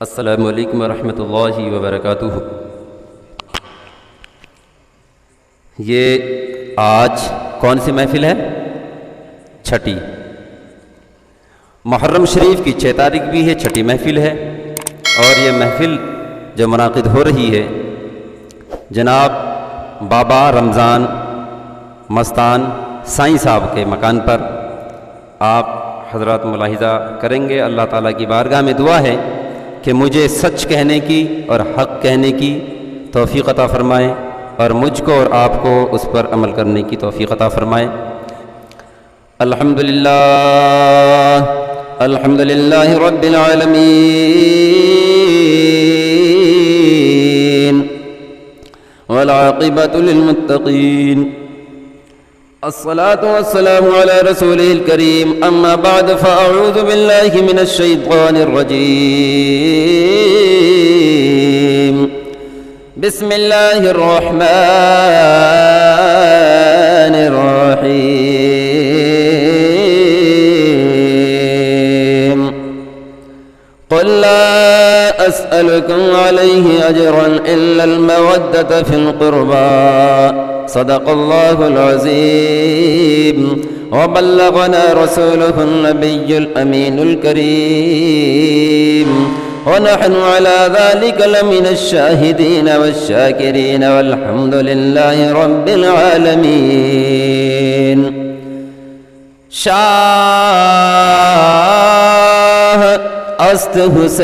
السلام علیکم ورحمۃ اللہ وبرکاتہ۔ یہ آج کون سی محفل ہے؟ چھٹی محرم شریف کی 6 تاریخ بھی ہے، چھٹی محفل ہے۔ اور یہ محفل جو منعقد ہو رہی ہے جناب بابا رمضان مستان سائیں صاحب کے مکان پر، آپ حضرات ملاحظہ کریں گے۔ اللہ تعالیٰ کی بارگاہ میں دعا ہے کہ مجھے سچ کہنے کی اور حق کہنے کی توفیق عطا فرمائے، اور مجھ کو اور آپ کو اس پر عمل کرنے کی توفیق عطا فرمائے۔ الحمدللہ الحمدللہ رب العالمین والعاقبۃ للمتقین، الصلاة والسلام على رسوله الكريم، أما بعد فأعوذ بالله من الشيطان الرجيم، بسم الله الرحمن الرحيم، قل لا أسألكم عليه أجرا إلا المودة في القربى، صدق الله العظيم، وبلغنا رسوله النبي الأمين الكريم، ونحن على ذلك لمن الشاهدين والشاكرين، والحمد لله رب العالمين۔ شاہ است حسین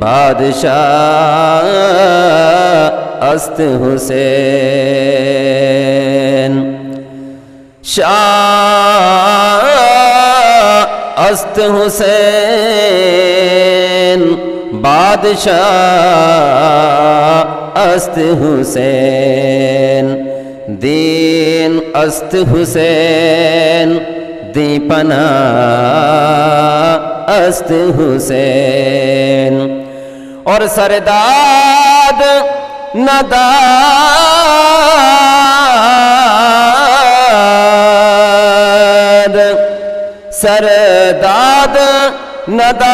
بادشاہ است حسین، شاہ است حسین بادشاہ است حسین، دین است حسین دی پناہ است حسین، اور سرداد نداد سرداد نداد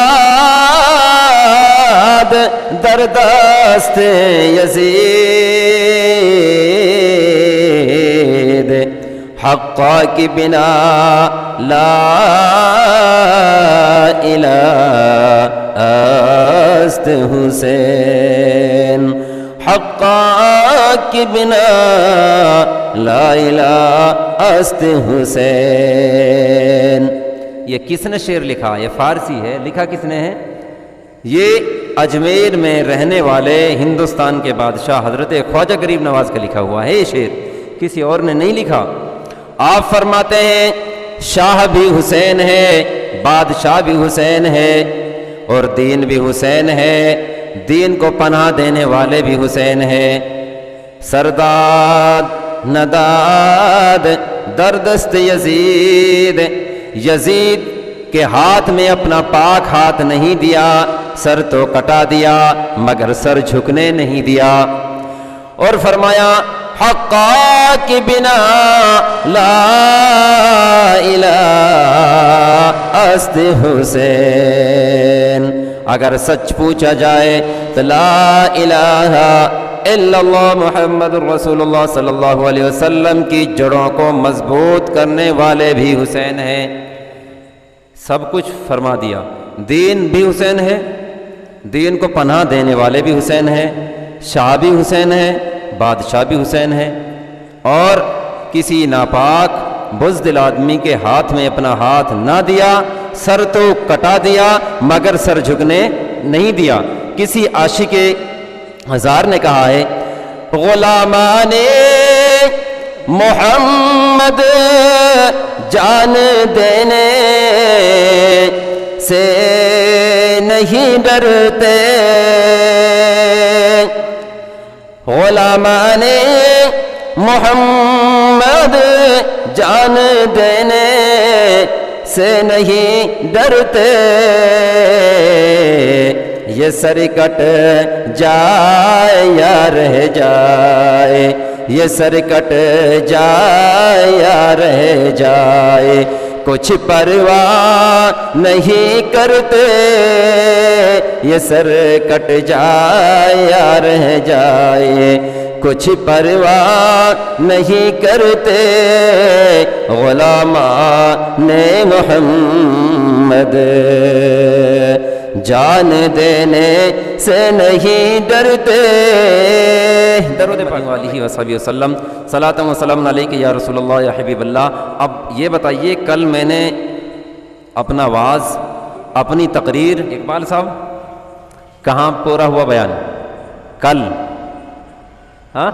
در دست یزید، حقا کی بنا لا الہ است حسین، حقا کی بنا لا الہ است حسین۔ یہ کس نے شعر لکھا؟ یہ فارسی ہے، لکھا کس نے ہے؟ یہ اجمیر میں رہنے والے ہندوستان کے بادشاہ حضرت خواجہ غریب نواز کا لکھا ہوا ہے یہ شعر، کسی اور نے نہیں لکھا۔ آپ فرماتے ہیں شاہ بھی حسین ہے، بادشاہ بھی حسین ہے، اور دین بھی حسین ہے، دین کو پناہ دینے والے بھی حسین ہے۔ سرداد نداد در دست یزید، یزید کے ہاتھ میں اپنا پاک ہاتھ نہیں دیا، سر تو کٹا دیا مگر سر جھکنے نہیں دیا۔ اور فرمایا حقا کی بنا لا الہ است حسین، اگر سچ پوچھا جائے تو لا الہ الا اللہ محمد رسول اللہ صلی اللہ علیہ وسلم کی جڑوں کو مضبوط کرنے والے بھی حسین ہیں۔ سب کچھ فرما دیا، دین بھی حسین ہے، دین کو پناہ دینے والے بھی حسین ہیں، شاہ بھی حسین ہے، بادشاہ بھی حسین ہے، اور کسی ناپاک بزدل آدمی کے ہاتھ میں اپنا ہاتھ نہ دیا، سر تو کٹا دیا مگر سر جھکنے نہیں دیا۔ کسی عاشق ہزار نے کہا ہے غلامان محمد جان دینے سے نہیں ڈرتے، غلامان محمد جان دینے سے نہیں ڈرتے، یہ سر کٹ جائے یا رہ جائے، یہ سر کٹ جائے یا رہ جائے، کچھ پرواہ نہیں کرتے یہ سر کٹ جائے یا رہ جائے، کچھ پرواہ نہیں کرتے غلامان محمد، جان دینے سے نہیں ڈرتے۔ درود پاک علیہ وصحبہ وسلم، صلاۃ و سلام علیک یا رسول اللہ یا حبیب اللہ۔ اب یہ بتائیے، کل میں نے اپنا واعظ، اپنی تقریر، اقبال صاحب کہاں پورا ہوا بیان؟ کل؟ ہاں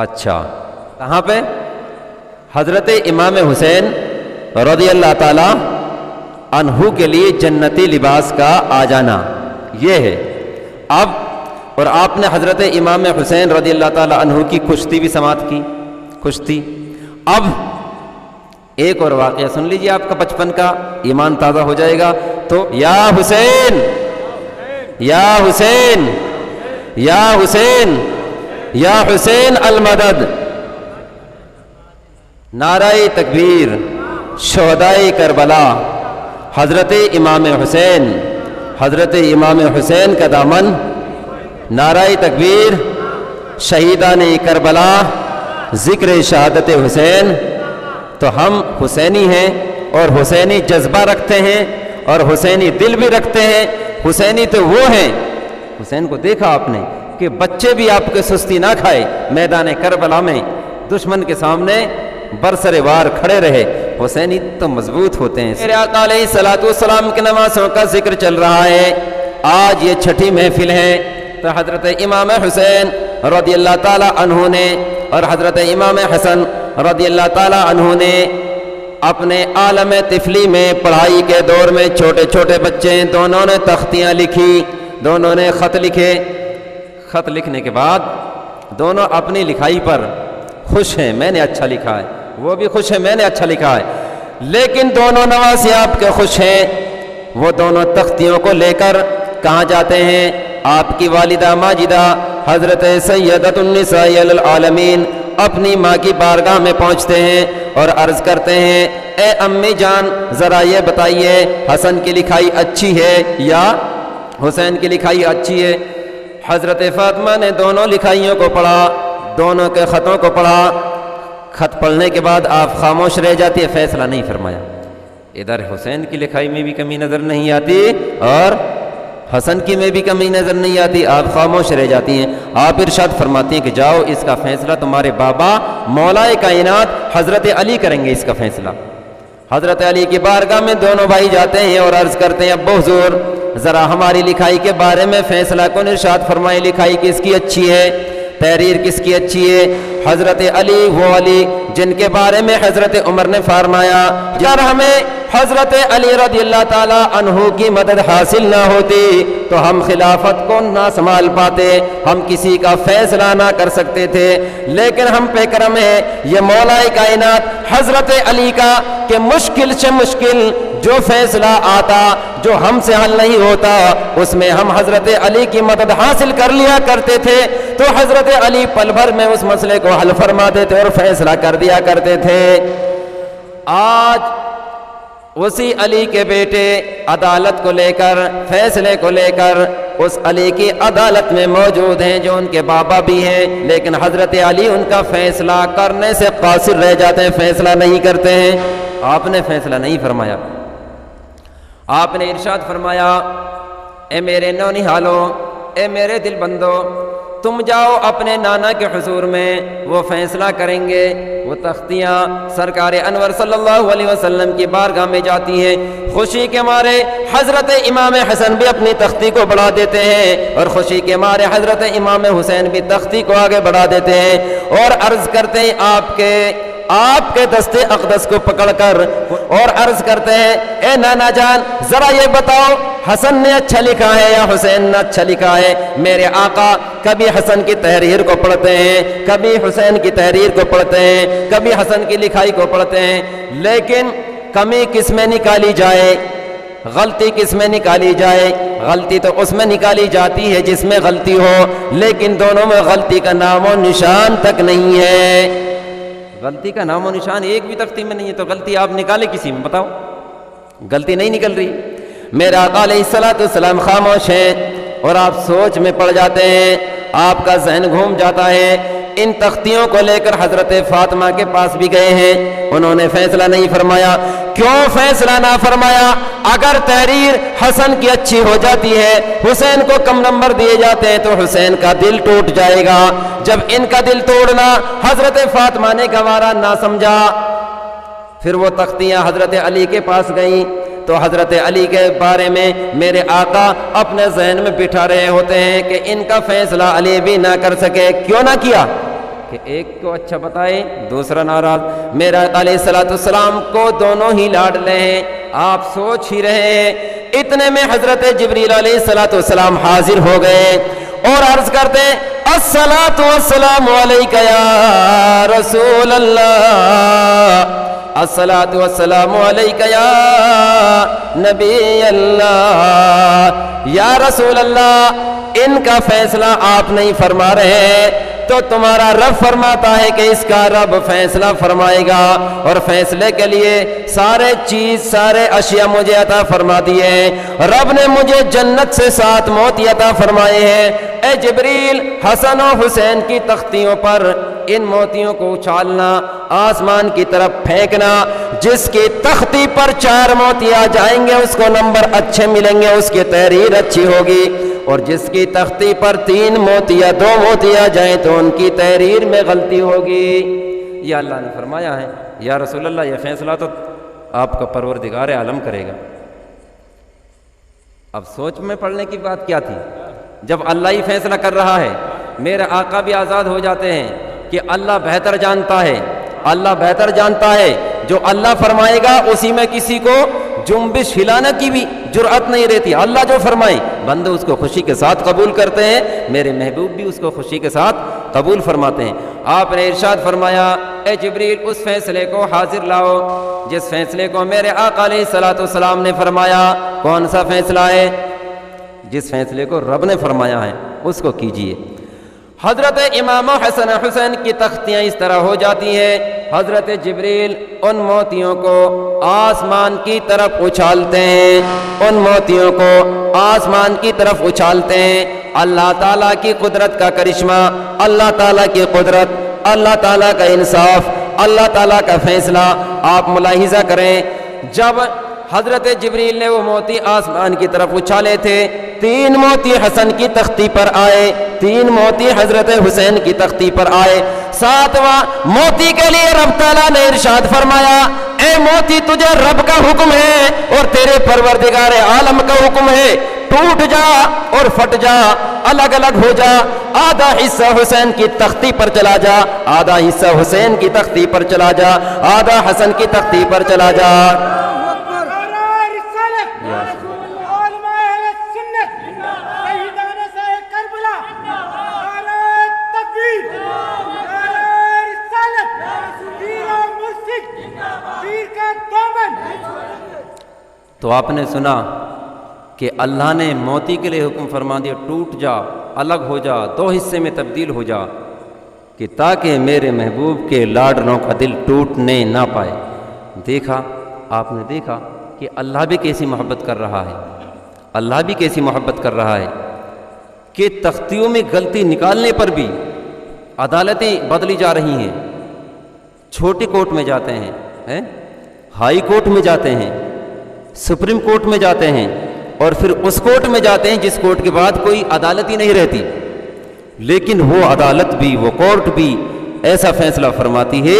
اچھا، کہاں پہ؟ حضرت امام حسین رضی اللہ تعالی عنہ کے لیے جنتی لباس کا آ جانا، یہ ہے۔ اب اور آپ نے حضرت امام حسین رضی اللہ تعالی عنہ کی کشتی بھی سماعت کی، کشتی۔ اب ایک اور واقعہ سن لیجیے، آپ کا بچپن کا ایمان تازہ ہو جائے گا۔ تو یا حسین یا حسین یا حسین یا حسین المدد، نعرہ تکبیر، شہدائے کربلا، حضرت امام حسین، حضرت امام حسین کا دامن، نعرہ تکبیر، شہیدان کربلا، ذکر شہادت حسین۔ تو ہم حسینی ہیں اور حسینی جذبہ رکھتے ہیں اور حسینی دل بھی رکھتے ہیں۔ حسینی تو وہ ہیں، حسین کو دیکھا آپ نے کہ بچے بھی آپ کے سستی نہ کھائے، میدان کربلا میں دشمن کے سامنے برسر وار کھڑے رہے۔ حسینی تو مضبوط ہوتے ہیں۔ میرے آقا علیہ الصلوۃ والسلام کی نمازوں کا ذکر چل رہا ہے، آج یہ چھٹی محفل ہے۔ تو حضرت امام حسین رضی اللہ تعالی عنہ نے اور حضرت امام حسن رضی اللہ تعالی عنہ نے اپنے عالم طفلی میں، پڑھائی کے دور میں، چھوٹے چھوٹے بچے دونوں نے تختیاں لکھی، دونوں نے خط لکھے۔ خط لکھنے کے بعد دونوں اپنی لکھائی پر خوش ہیں، میں نے اچھا لکھا ہے، وہ بھی خوش ہیں، میں نے اچھا لکھا ہے۔ لیکن دونوں نواسے آپ کے خوش ہیں، وہ دونوں تختیوں کو لے کر کہاں جاتے ہیں؟ آپ کی والدہ ماجدہ حضرت سیدۃ النساء العالمین اپنی ماں کی بارگاہ میں پہنچتے ہیں اور عرض کرتے ہیں، اے امی جان ذرا یہ بتائیے حسن کی لکھائی اچھی ہے یا حسین کی لکھائی اچھی ہے؟ حضرت فاطمہ نے دونوں لکھائیوں کو پڑھا، دونوں کے خطوں کو پڑھا۔ خط پڑھنے کے بعد آپ خاموش رہ جاتی ہے، فیصلہ نہیں فرمایا۔ ادھر حسین کی لکھائی میں بھی کمی نظر نہیں آتی اور حسن کی میں بھی کمی نظر نہیں آتی، آپ خاموش رہ جاتی ہیں۔ آپ ارشاد فرماتی ہیں کہ جاؤ، اس کا فیصلہ تمہارے بابا مولا کائنات حضرت علی کریں گے، اس کا فیصلہ۔ حضرت علی کی بارگاہ میں دونوں بھائی جاتے ہیں اور عرض کرتے ہیں، ابو حضور ذرا ہماری لکھائی کے بارے میں فیصلہ کن ارشاد فرمائے، لکھائی کس کی اچھی ہے، تحریر کس کی اچھی ہے؟ حضرت علی، وہ علی جن کے بارے میں حضرت عمر نے فرمایا اگر ہمیں حضرت علی رضی اللہ تعالی عنہ کی مدد حاصل نہ ہوتی تو ہم خلافت کو نہ سنبھال پاتے، ہم کسی کا فیصلہ نہ کر سکتے تھے۔ لیکن ہم پہ کرم ہے یہ مولا کائنات حضرت علی کا کہ مشکل سے مشکل جو فیصلہ آتا، جو ہم سے حل نہیں ہوتا، اس میں ہم حضرت علی کی مدد حاصل کر لیا کرتے تھے، تو حضرت علی پل بھر میں اس مسئلے کو حل فرماتے تھے اور فیصلہ کر دیا کرتے تھے۔ آج اسی علی کے بیٹے عدالت کو لے کر، فیصلے کو لے کر اس علی کی عدالت میں موجود ہیں جو ان کے بابا بھی ہیں، لیکن حضرت علی ان کا فیصلہ کرنے سے قاصر رہ جاتے ہیں، فیصلہ نہیں کرتے ہیں۔ آپ نے فیصلہ نہیں فرمایا، آپ نے ارشاد فرمایا، اے میرے نونہالوں، اے میرے دل بندو، تم جاؤ اپنے نانا کے حضور میں، وہ فیصلہ کریں گے۔ وہ تختیاں سرکار انور صلی اللہ علیہ وسلم کی بارگاہ میں جاتی ہیں۔ خوشی کے مارے حضرت امام حسن بھی اپنی تختی کو بڑھا دیتے ہیں اور خوشی کے مارے حضرت امام حسین بھی تختی کو آگے بڑھا دیتے ہیں اور عرض کرتے ہیں آپ کے دستے اقدس کو پکڑ کر اور عرض کرتے ہیں، اے نانا جان ذرا یہ بتاؤ حسن نے اچھا لکھا ہے یا حسین نے اچھا لکھا ہے؟ میرے آقا کبھی حسن کی تحریر کو پڑھتے ہیں، کبھی حسین کی تحریر کو پڑھتے ہیں، کبھی حسن کی لکھائی کو پڑھتے ہیں، لیکن کمی کس میں نکالی جائے، غلطی کس میں نکالی جائے؟ غلطی تو اس میں نکالی جاتی ہے جس میں غلطی ہو، لیکن دونوں میں غلطی کا نام و نشان تک نہیں ہے۔ غلطی کا نام و نشان ایک بھی تختی میں نہیں ہے، تو غلطی آپ نکالے کسی میں، بتاؤ غلطی نہیں نکل رہی۔ میرا آقا علیہ الصلوۃ والسلام خاموش ہیں اور آپ سوچ میں پڑ جاتے ہیں، آپ کا ذہن گھوم جاتا ہے۔ ان تختیوں کو لے کر حضرت فاطمہ کے پاس بھی گئے ہیں، انہوں نے فیصلہ نہیں فرمایا۔ کیوں فیصلہ نہ فرمایا؟ اگر تحریر حسن کی اچھی ہو جاتی ہے، حسین کو کم نمبر دیے جاتے ہیں، تو حسین کا دل ٹوٹ جائے گا۔ جب ان کا دل توڑنا حضرت فاطمہ نے گوارا نہ سمجھا، پھر وہ تختیاں حضرت علی کے پاس گئیں، تو حضرت علی کے بارے میں میرے آقا اپنے ذہن میں بٹھا رہے ہوتے ہیں کہ ان کا فیصلہ علی بھی نہ کر سکے۔ کیوں نہ کیا؟ کہ ایک کو اچھا بتائے، دوسرا ناراض۔ میرا آقا علیہ الصلوۃ والسلام کو دونوں ہی لاڈلے ہیں، آپ سوچ ہی رہے ہیں۔ اتنے میں حضرت جبریل علیہ الصلوۃ والسلام حاضر ہو گئے اور عرض کرتے ہیں الصلاۃ والسلام علیک یا رسول اللہ، الصلاۃ والسلام علیک یا نبی اللہ۔ یا رسول اللہ، ان کا فیصلہ آپ نہیں فرما رہے تو تمہارا رب فرماتا ہے کہ اس کا رب فیصلہ فرمائے گا، اور فیصلے کے لیے سارے اشیاء مجھے عطا فرما دیے ہیں۔ رب نے مجھے جنت سے 7 موتی عطا فرمائے ہیں۔ اے جبریل، حسن و حسین کی تختیوں پر ان موتیوں کو اچھالنا، آسمان کی طرف پھینکنا۔ جس کی تختی پر 4 موتی آ جائیں گے اس کو نمبر اچھے ملیں گے، اس کی تحریر اچھی ہوگی، اور جس کی تختی پر 3 موتی یا 2 موتی آ جائیں تو ان کی تحریر میں غلطی ہوگی۔ یہ اللہ نے فرمایا ہے۔ یا رسول اللہ، یہ فیصلہ تو آپ کا پروردگار عالم کرے گا۔ اب سوچ میں پڑنے کی بات کیا تھی؟ جب اللہ ہی فیصلہ کر رہا ہے، میرے آقا بھی آزاد ہو جاتے ہیں کہ اللہ بہتر جانتا ہے، اللہ بہتر جانتا ہے، جو اللہ فرمائے گا اسی میں کسی کو جنبش ہلانے کی بھی جرأت نہیں رہتی۔ اللہ جو فرمائے بندے اس کو خوشی کے ساتھ قبول کرتے ہیں، میرے محبوب بھی اس کو خوشی کے ساتھ قبول فرماتے ہیں۔ آپ نے ارشاد فرمایا اے جبریل، اس فیصلے کو حاضر لاؤ جس فیصلے کو میرے آقا علیہ الصلوۃ والسلام نے فرمایا۔ کون سا فیصلہ ہے؟ جس فیصلے کو رب نے فرمایا ہے اس کو کیجیے۔ حضرت امام حسن حسین کی تختیاں اس طرح ہو جاتی ہیں، حضرت جبریل ان موتیوں کو آسمان کی طرف اچھالتے ہیں، ان موتیوں کو آسمان کی طرف اچھالتے ہیں۔ اللہ تعالیٰ کی قدرت کا کرشمہ، اللہ تعالیٰ کی قدرت، اللہ تعالیٰ کا انصاف، اللہ تعالیٰ کا فیصلہ آپ ملاحظہ کریں۔ جب حضرت جبریل نے وہ موتی آسمان کی طرف اچھالے تھے، 3 موتی حسن کی تختی پر آئے، 3 موتی حضرت حسین کی تختی پر آئے۔ 7واں موتی کے لیے رب تعالیٰ نے ارشاد فرمایا اے موتی، تجھے رب کا حکم ہے اور تیرے پروردگار عالم کا حکم ہے، ٹوٹ جا اور پھٹ جا، الگ الگ ہو جا، آدھا حصہ حسین کی تختی پر چلا جا، آدھا حصہ حسین کی تختی پر چلا جا، آدھا حسن کی تختی پر چلا جا۔ تو آپ نے سنا کہ اللہ نے موتی کے لیے حکم فرما دیا ٹوٹ جا، الگ ہو جا، 2 حصے میں تبدیل ہو جا، کہ تاکہ میرے محبوب کے لاڈلوں کا دل ٹوٹنے نہ پائے۔ دیکھا، آپ نے دیکھا کہ اللہ بھی کیسی محبت کر رہا ہے، اللہ بھی کیسی محبت کر رہا ہے کہ تختیوں میں غلطی نکالنے پر بھی عدالتیں بدلی جا رہی ہیں۔ چھوٹی کورٹ میں جاتے ہیں، ہائی کورٹ میں جاتے ہیں، سپریم کورٹ میں جاتے ہیں، اور پھر اس کورٹ میں جاتے ہیں جس کورٹ کے بعد کوئی عدالت ہی نہیں رہتی، لیکن وہ عدالت بھی، وہ کورٹ بھی ایسا فیصلہ فرماتی ہے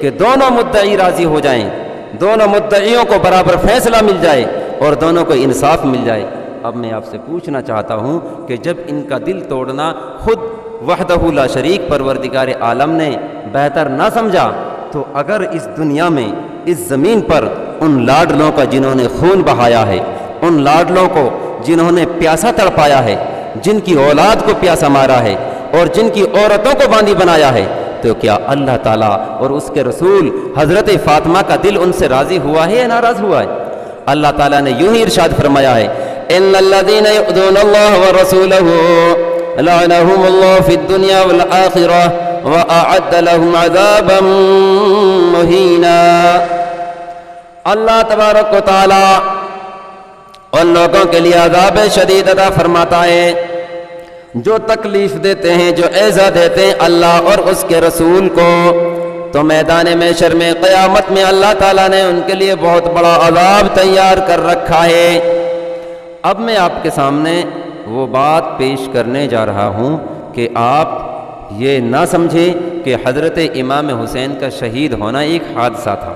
کہ دونوں مدعی راضی ہو جائیں، دونوں مدعیوں کو برابر فیصلہ مل جائے اور دونوں کو انصاف مل جائے۔ اب میں آپ سے پوچھنا چاہتا ہوں کہ جب ان کا دل توڑنا خود وحدہ لا شریک پروردگار عالم نے بہتر نہ سمجھا، تو اگر اس دنیا میں، اس زمین پر ان لاڈلوں کا جنہوں نے خون بہایا ہے، ان لاڈلوں کو جنہوں نے پیاسا تڑپایا ہے، جن کی اولاد کو پیاسا مارا ہے اور جن کی عورتوں کو باندھی بنایا ہے، تو کیا اللہ تعالیٰ اور اس کے رسول حضرت فاطمہ کا دل ان سے راضی ہوا ہے یا ناراض ہوا ہے؟ اللہ تعالیٰ نے یوں ہی ارشاد فرمایا ہے ان الذین یؤذون اللہ ورسولہ لعنہم اللہ فی الدنیا والآخرہ وأعد لهم عذابا مهينا۔ اللہ تبارک و تعالی ان لوگوں کے لیے عذاب شدید عطا فرماتا ہے جو تکلیف دیتے ہیں، جو ایذا دیتے ہیں اللہ اور اس کے رسول کو۔ تو میدان محشر میں قیامت میں اللہ تعالیٰ نے ان کے لیے بہت بڑا عذاب تیار کر رکھا ہے۔ اب میں آپ کے سامنے وہ بات پیش کرنے جا رہا ہوں کہ آپ یہ نہ سمجھیں کہ حضرت امام حسین کا شہید ہونا ایک حادثہ تھا۔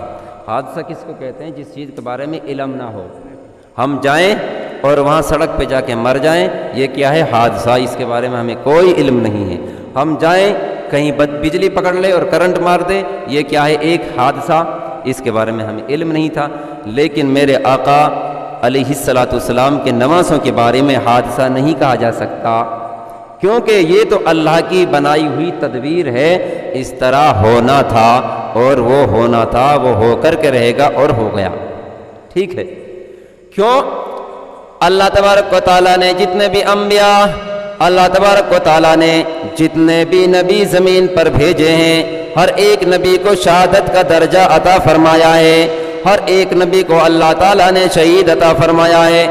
حادثہ کس کو کہتے ہیں؟ جس چیز کے بارے میں علم نہ ہو، ہم جائیں اور وہاں سڑک پہ جا کے مر جائیں، یہ کیا ہے؟ حادثہ۔ اس کے بارے میں ہمیں کوئی علم نہیں ہے۔ ہم جائیں کہیں بجلی پکڑ لے اور کرنٹ مار دے، یہ کیا ہے؟ ایک حادثہ۔ اس کے بارے میں ہمیں علم نہیں تھا۔ لیکن میرے آقا علیہ الصلاۃ والسلام کے نواسوں کے بارے میں حادثہ نہیں کہا جا سکتا، کیونکہ یہ تو اللہ کی بنائی ہوئی تدبیر ہے۔ اس طرح ہونا تھا اور وہ ہونا تھا، وہ ہو کر کے رہے گا اور ہو گیا۔ ٹھیک ہے؟ کیوں؟ اللہ تبارک و تعالیٰ نے جتنے بھی انبیاء، اللہ تبارک و تعالیٰ نے جتنے بھی نبی زمین پر بھیجے ہیں، ہر ایک نبی کو شہادت کا درجہ عطا فرمایا ہے۔ ہر ایک نبی کو اللہ تعالیٰ نے شہید عطا فرمایا ہے۔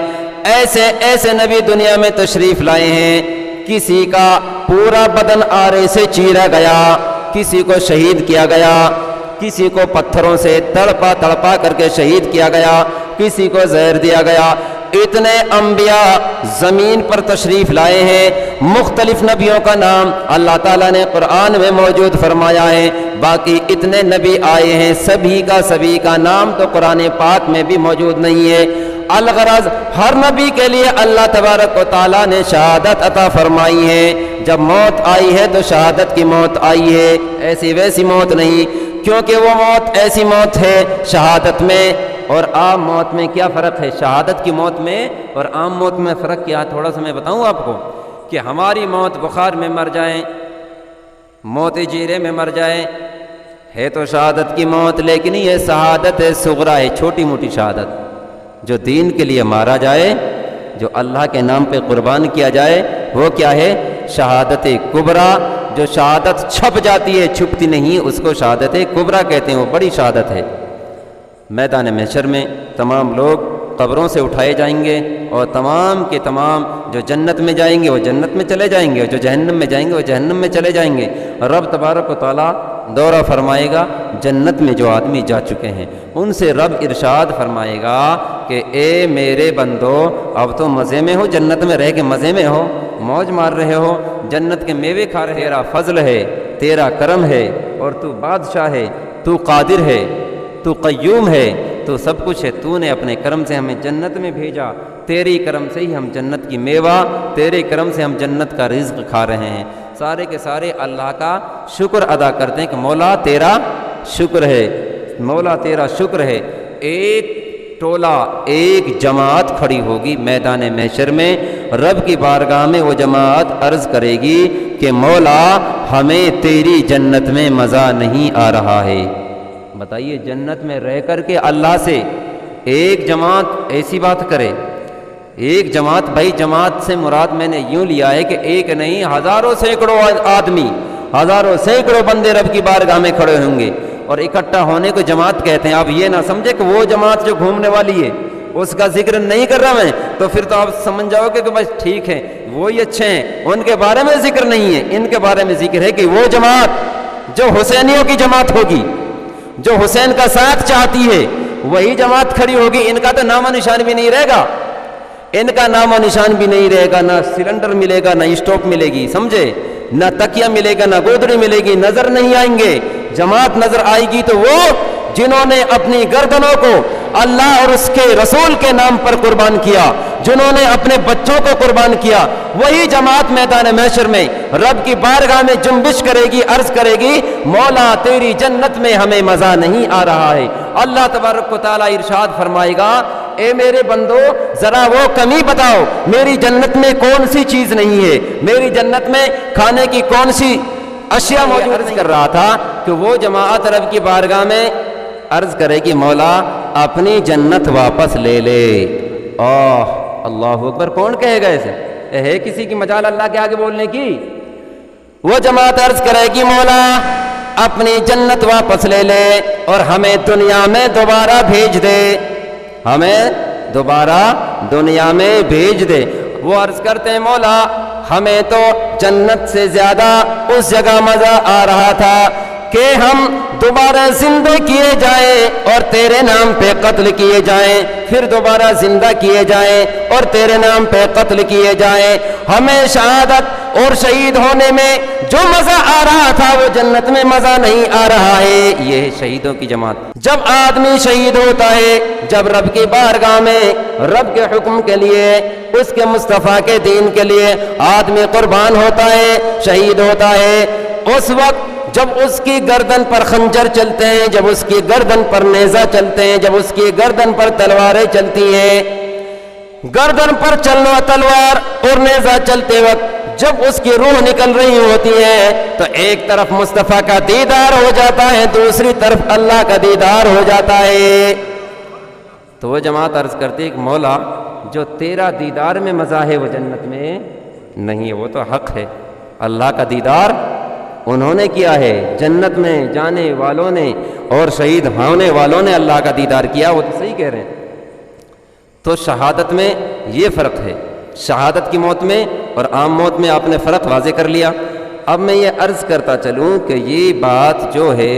ایسے ایسے نبی دنیا میں تشریف لائے ہیں، کسی کا پورا بدن آرے سے چیرا گیا، کسی کو شہید کیا گیا، کسی کو پتھروں سے تڑپا کر کے شہید کیا گیا، کسی کو زہر دیا گیا۔ اتنے انبیاء زمین پر تشریف لائے ہیں، مختلف نبیوں کا نام اللہ تعالیٰ نے قرآن میں موجود فرمایا ہے۔ باقی اتنے نبی آئے ہیں، سبھی کا نام تو قرآن پاک میں بھی موجود نہیں ہے۔ الغرض ہر نبی کے لیے اللہ تبارک و تعالیٰ نے شہادت عطا فرمائی ہے۔ جب موت آئی ہے تو شہادت کی موت آئی ہے، ایسی ویسی موت نہیں، کیونکہ وہ موت ایسی موت ہے۔ شہادت میں اور عام موت میں کیا فرق ہے؟ شہادت کی موت میں اور عام موت میں فرق کیا؟ تھوڑا سا میں بتاؤں آپ کو کہ ہماری موت بخار میں مر جائیں، موت جیرے میں مر جائیں، ہے تو شہادت کی موت، لیکن یہ شہادت صغرا ہے، چھوٹی موٹی شہادت۔ جو دین کے لیے مارا جائے، جو اللہ کے نام پہ قربان کیا جائے، وہ کیا ہے؟ شہادت کبریٰ۔ جو شہادت چھپ جاتی ہے، چھپتی نہیں، اس کو شہادت کبریٰ کہتے ہیں، وہ بڑی شہادت ہے۔ میدان محشر میں تمام لوگ قبروں سے اٹھائے جائیں گے، اور تمام کے تمام جو جنت میں جائیں گے وہ جنت میں چلے جائیں گے، اور جو جہنم میں جائیں گے وہ جہنم میں چلے جائیں گے۔ رب تبارک و تعالیٰ دورہ فرمائے گا جنت میں جو آدمی جا چکے ہیں، ان سے رب ارشاد فرمائے گا کہ اے میرے بندو، اب تو مزے میں ہو، جنت میں رہ کے مزے میں ہو، موج مار رہے ہو، جنت کے میوے کھا رہے، تیرا فضل ہے، تیرا کرم ہے، اور تو بادشاہ ہے، تو قادر ہے، تو قیوم ہے، تو سب کچھ ہے، تو نے اپنے کرم سے ہمیں جنت میں بھیجا، تیری کرم سے ہی ہم جنت کی میوہ، تیرے کرم سے ہم جنت کا رزق کھا رہے ہیں۔ سارے کے سارے اللہ کا شکر ادا کرتے ہیں کہ مولا تیرا شکر ہے، مولا تیرا شکر ہے۔ ایک ٹولہ، ایک جماعت کھڑی ہوگی میدان محشر میں، رب کی بارگاہ میں وہ جماعت عرض کرے گی کہ مولا ہمیں تیری جنت میں مزہ نہیں آ رہا ہے۔ بتائیے، جنت میں رہ کر کے اللہ سے ایک جماعت ایسی بات کرے؟ ایک جماعت، بھائی جماعت سے مراد میں نے یوں لیا ہے کہ ایک نہیں، ہزاروں سینکڑوں آدمی، ہزاروں سینکڑوں بندے رب کی بارگاہ میں کھڑے ہوں گے، اور اکٹھا ہونے کو جماعت کہتے ہیں۔ آپ یہ نہ سمجھے کہ وہ جماعت جو گھومنے والی ہے اس کا ذکر نہیں کر رہا میں، تو پھر تو آپ سمجھ جاؤ گے کہ بس ٹھیک ہے، وہی اچھے ہیں، ان کے بارے میں ذکر نہیں ہے۔ ان کے بارے میں ذکر ہے کہ وہ جماعت جو حسینیوں کی جماعت ہوگی، جو حسین کا ساتھ چاہتی ہے، وہی جماعت کھڑی ہوگی۔ ان کا تو نام و نشان بھی نہیں رہے گا، ان کا نام و نشان بھی نہیں رہے گا، نہ سلنڈر ملے گا، نہ اسٹوپ ملے گی، سمجھے؟ نہ تکیہ ملے گا، نہ گودڑی ملے گی، نظر نہیں آئیں گے۔ جماعت نظر آئے گی تو وہ جنہوں نے اپنی گردنوں کو اللہ اور اس کے رسول کے نام پر قربان کیا، جنہوں نے اپنے بچوں کو قربان کیا، وہی جماعت میدان محشر میں رب کی بارگاہ میں جنبش کرے گی، عرض کرے گی مولا تیری جنت میں ہمیں مزہ نہیں آ رہا ہے۔ اللہ تبارک و تعالیٰ ارشاد فرمائے گا، اے میرے بندو ذرا وہ کمی بتاؤ، میری جنت میں کون سی چیز نہیں ہے، میری جنت میں کھانے کی کون سی اشیاء موجود؟ عرض کر رہا تھا کہ وہ جماعت رب کی بارگاہ میں عرض کرے گی مولا اپنی جنت واپس لے لے۔ اللہ اکبر! کون کہے گا ایسے؟ ہے کسی کی مجال اللہ کے آگے بولنے کی؟ وہ جماعت عرض کرے گی مولا اپنی جنت واپس لے لے اور ہمیں دنیا میں دوبارہ بھیج دے، ہمیں دوبارہ دنیا میں بھیج دے۔ وہ عرض کرتے ہیں مولا ہمیں تو جنت سے زیادہ اس جگہ مزہ آ رہا تھا کہ ہم دوبارہ زندہ کیے جائیں اور تیرے نام پہ قتل کیے جائیں، پھر دوبارہ زندہ کیے جائیں اور تیرے نام پہ قتل کیے جائیں۔ ہمیں شہادت اور شہید ہونے میں جو مزہ آ رہا تھا وہ جنت میں مزہ نہیں آ رہا ہے۔ یہ ہے شہیدوں کی جماعت۔ جب آدمی شہید ہوتا ہے، جب رب کی بارگاہ میں رب کے حکم کے لیے، اس کے مصطفیٰ کے دین کے لیے آدمی قربان ہوتا ہے، شہید ہوتا ہے، اس وقت جب اس کی گردن پر خنجر چلتے ہیں، جب اس کی گردن پر نیزہ چلتے ہیں، جب اس کی گردن پر تلواریں چلتی ہیں، گردن پر چلنا تلوار اور نیزہ چلتے وقت جب اس کی روح نکل رہی ہوتی ہے تو ایک طرف مصطفیٰ کا دیدار ہو جاتا ہے، دوسری طرف اللہ کا دیدار ہو جاتا ہے۔ تو وہ جماعت عرض کرتی ہے کہ مولا جو تیرا دیدار میں مزہ ہے وہ جنت میں نہیں ہے، وہ تو حق ہے۔ اللہ کا دیدار انہوں نے کیا ہے، جنت میں جانے والوں نے اور شہید ہونے والوں نے اللہ کا دیدار کیا، وہ تو صحیح کہہ رہے ہیں۔ تو شہادت میں یہ فرق ہے، شہادت کی موت میں اور عام موت میں آپ نے فرق واضح کر لیا۔ اب میں یہ عرض کرتا چلوں کہ یہ بات جو ہے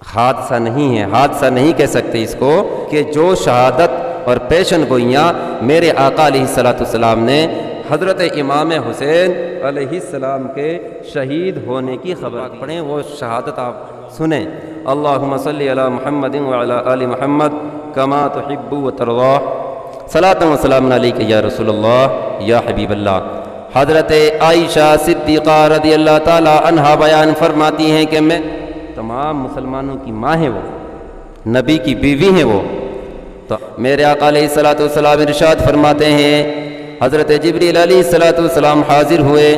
حادثہ نہیں ہے، حادثہ نہیں کہہ سکتے اس کو، کہ جو شہادت اور پیشن گوئیاں میرے آقا علیہ الصلوۃ والسلام نے حضرت امام حسین علیہ السلام کے شہید ہونے کی خبر پڑھیں، وہ شہادت آپ سنیں۔ اللہم صلی علی محمد وعلی آل محمد کما تحب وترضى صلاۃ و سلام علیک یا رسول اللہ یا حبیب اللہ۔ حضرت عائشہ صدیقہ رضی اللہ تعالی عنہا بیان فرماتی ہیں کہ میں تمام مسلمانوں کی ماں ہے، وہ نبی کی بیوی ہیں وہ۔ تو میرے آقا علیہ الصلوۃ والسلام ارشاد فرماتے ہیں، حضرت جبریل علیہ الصلوۃ والسلام حاضر ہوئے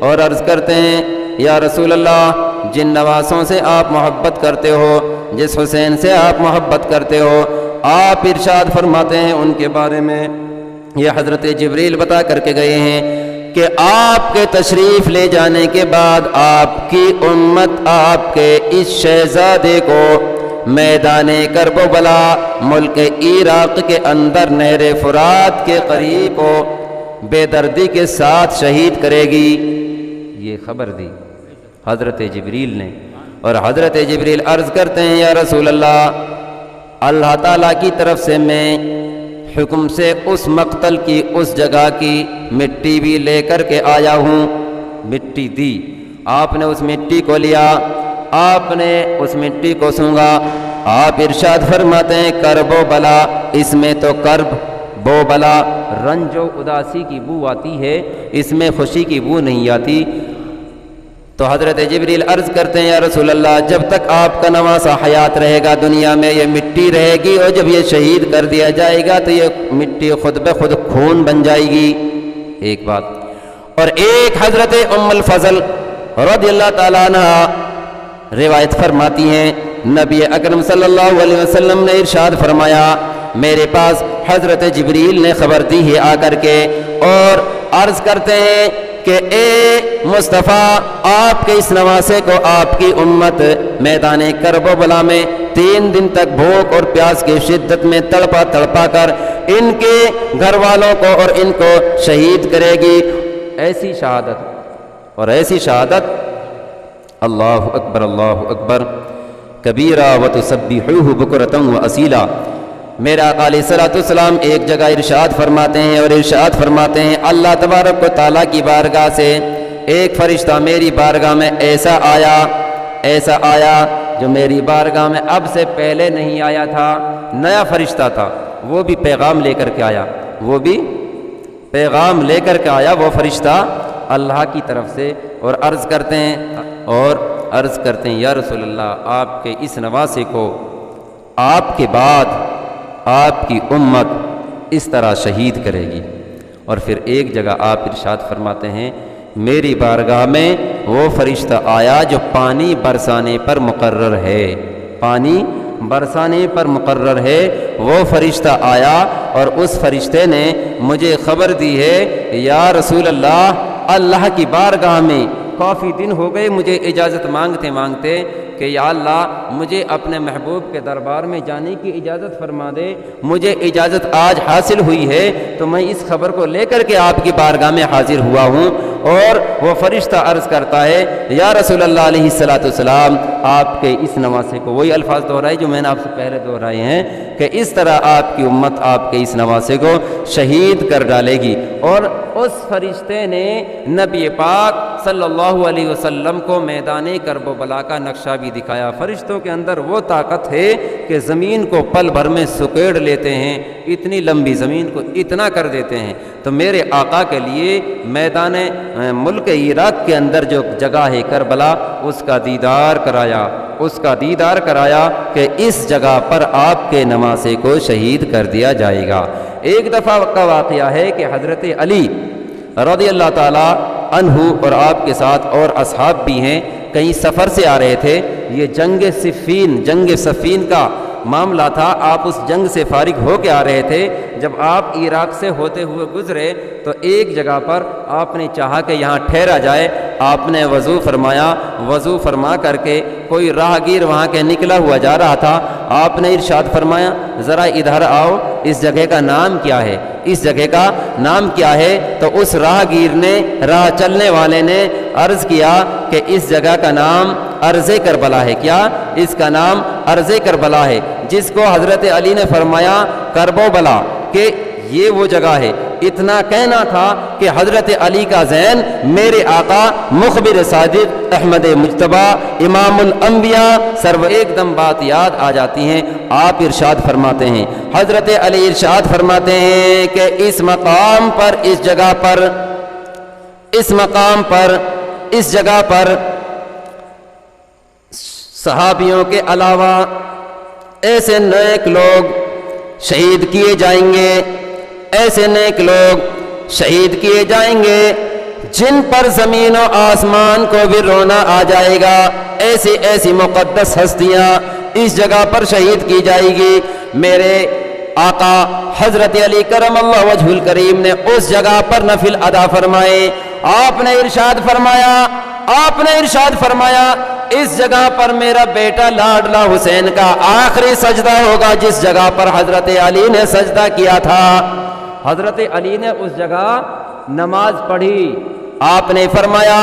اور عرض کرتے ہیں یا رسول اللہ جن نواسوں سے آپ محبت کرتے ہو، جس حسین سے آپ محبت کرتے ہو، آپ ارشاد فرماتے ہیں ان کے بارے میں، یہ حضرت جبریل بتا کر کے گئے ہیں کہ آپ کے تشریف لے جانے کے بعد آپ کی امت آپ کے اس شہزادے کو میدان کرب و بلا ملک عراق کے اندر نہر فرات کے قریب کو بے دردی کے ساتھ شہید کرے گی۔ یہ خبر دی حضرت جبریل نے، اور حضرت جبریل عرض کرتے ہیں یا رسول اللہ اللہ تعالیٰ کی طرف سے میں حکم سے اس مقتل کی اس جگہ کی مٹی بھی لے کر کے آیا ہوں۔ مٹی دی، آپ نے اس مٹی کو لیا، آپ نے اس مٹی کو سونگا، آپ ارشاد فرماتے ہیں کرب و بلا، اس میں تو کرب بو بلا رنج و اداسی کی بو آتی ہے، اس میں خوشی کی بو نہیں آتی۔ تو حضرت جبریل عرض کرتے ہیں یا رسول اللہ جب تک آپ کا نواسہ حیات رہے گا دنیا میں یہ مٹی رہے گی، اور جب یہ شہید کر دیا جائے گا تو یہ مٹی خود بخود خون بن جائے گی۔ ایک بات، اور ایک حضرت ام الفضل رضی اللہ تعالیٰ عنہ روایت فرماتی ہیں نبی اکرم صلی اللہ علیہ وسلم نے ارشاد فرمایا میرے پاس حضرت جبریل نے خبر دی ہے آ کر کے، اور عرض کرتے ہیں کہ اے مصطفیٰ آپ کے اس نواسے کو آپ کی امت میدان کرب و بلا میں 3 دن تک بھوک اور پیاس کی شدت میں تڑپا تڑپا کر ان کے گھر والوں کو اور ان کو شہید کرے گی۔ ایسی شہادت، اور ایسی شہادت اللہ اکبر کبیرہ وتسبحوہ بکرۃ واسیلا۔ میرا آقا علیہ الصلوۃ والسلام ایک جگہ ارشاد فرماتے ہیں، اور ارشاد فرماتے ہیں اللہ تبارک و تعالیٰ کی بارگاہ سے ایک فرشتہ میری بارگاہ میں ایسا آیا جو میری بارگاہ میں اب سے پہلے نہیں آیا تھا، نیا فرشتہ تھا، وہ بھی پیغام لے کر کے آیا، وہ بھی پیغام لے کر کے آیا وہ فرشتہ اللہ کی طرف سے، اور عرض کرتے ہیں یا رسول اللہ آپ کے اس نواسے کو آپ کے بعد آپ کی امت اس طرح شہید کرے گی۔ اور پھر ایک جگہ آپ ارشاد فرماتے ہیں میری بارگاہ میں وہ فرشتہ آیا جو پانی برسانے پر مقرر ہے، پانی برسانے پر مقرر ہے، وہ فرشتہ آیا اور اس فرشتے نے مجھے خبر دی ہے یا رسول اللہ اللہ کی بارگاہ میں کافی دن ہو گئے مجھے اجازت مانگتے مانگتے کہ یا اللہ مجھے اپنے محبوب کے دربار میں جانے کی اجازت فرما دے، مجھے اجازت آج حاصل ہوئی ہے تو میں اس خبر کو لے کر کے آپ کی بارگاہ میں حاضر ہوا ہوں۔ اور وہ فرشتہ عرض کرتا ہے یا رسول اللہ علیہ السلام، آپ کے اس نواسے کو، وہی الفاظ دہرائے جو میں نے آپ سے پہلے دہرائے ہیں کہ اس طرح آپ کی امت آپ کے اس نواسے کو شہید کر ڈالے گی۔ اور اس فرشتے نے نبی پاک صلی اللہ علیہ وسلم کو میدان کرب و بلا کا نقشہ بھی دکھایا۔ فرشتوں کے اندر وہ طاقت ہے کہ زمین کو پل بھر میں سکیڑ لیتے ہیں، اتنی لمبی زمین کو اتنا کر دیتے ہیں۔ تو میرے آقا کے لیے میدان ملک عراق کے اندر جو جگہ ہے کربلا، اس کا دیدار کرایا کہ اس جگہ پر آپ کے نواسے کو شہید کر دیا جائے گا۔ ایک دفعہ کا واقعہ ہے کہ حضرت علی رضی اللہ تعالی عنہ اور آپ کے ساتھ اور اصحاب بھی ہیں، کہیں سفر سے آ رہے تھے۔ یہ جنگ صفین کا معاملہ تھا، آپ اس جنگ سے فارغ ہو کے آ رہے تھے۔ جب آپ عراق سے ہوتے ہوئے گزرے تو ایک جگہ پر آپ نے چاہا کہ یہاں ٹھہرا جائے، آپ نے وضو فرمایا، وضو فرما کر کے کوئی راہگیر وہاں کے نکلا ہوا جا رہا تھا، آپ نے ارشاد فرمایا ذرا ادھر آؤ، اس جگہ کا نام کیا ہے؟ اس جگہ کا نام کیا ہے؟ تو اس راہگیر نے، راہ چلنے والے نے عرض کیا کہ اس جگہ کا نام ارض کربلا ہے۔ کیا؟ اس کا نام ارض کربلا ہے، جس کو حضرت علی نے فرمایا کرب و بلا، کہ یہ وہ جگہ ہے۔ اتنا کہنا تھا کہ حضرت علی کا ذہن میرے آقا مخبر صادق احمد مجتبی امام الانبیاء سرو ایک دم بات یاد آ جاتی ہیں۔ آپ ارشاد فرماتے ہیں، حضرت علی ارشاد فرماتے ہیں کہ اس مقام پر، اس جگہ پر صحابیوں کے علاوہ ایسے نیک لوگ شہید کیے جائیں گے، ایسے نیک لوگ شہید کیے جائیں گے جن پر زمین و آسمان کو بھی رونا آ جائے گا۔ ایسی مقدس ہستیاں اس جگہ پر شہید کی جائے گی۔ میرے آقا حضرت علی کرم اللہ وجہ الکریم نے اس جگہ پر نفل ادا فرمائے۔ آپ نے ارشاد فرمایا اس جگہ پر میرا بیٹا لاڈلا حسین کا آخری سجدہ ہوگا، جس جگہ پر حضرت علی نے سجدہ کیا تھا۔ حضرت علی نے اس جگہ نماز پڑھی، آپ نے فرمایا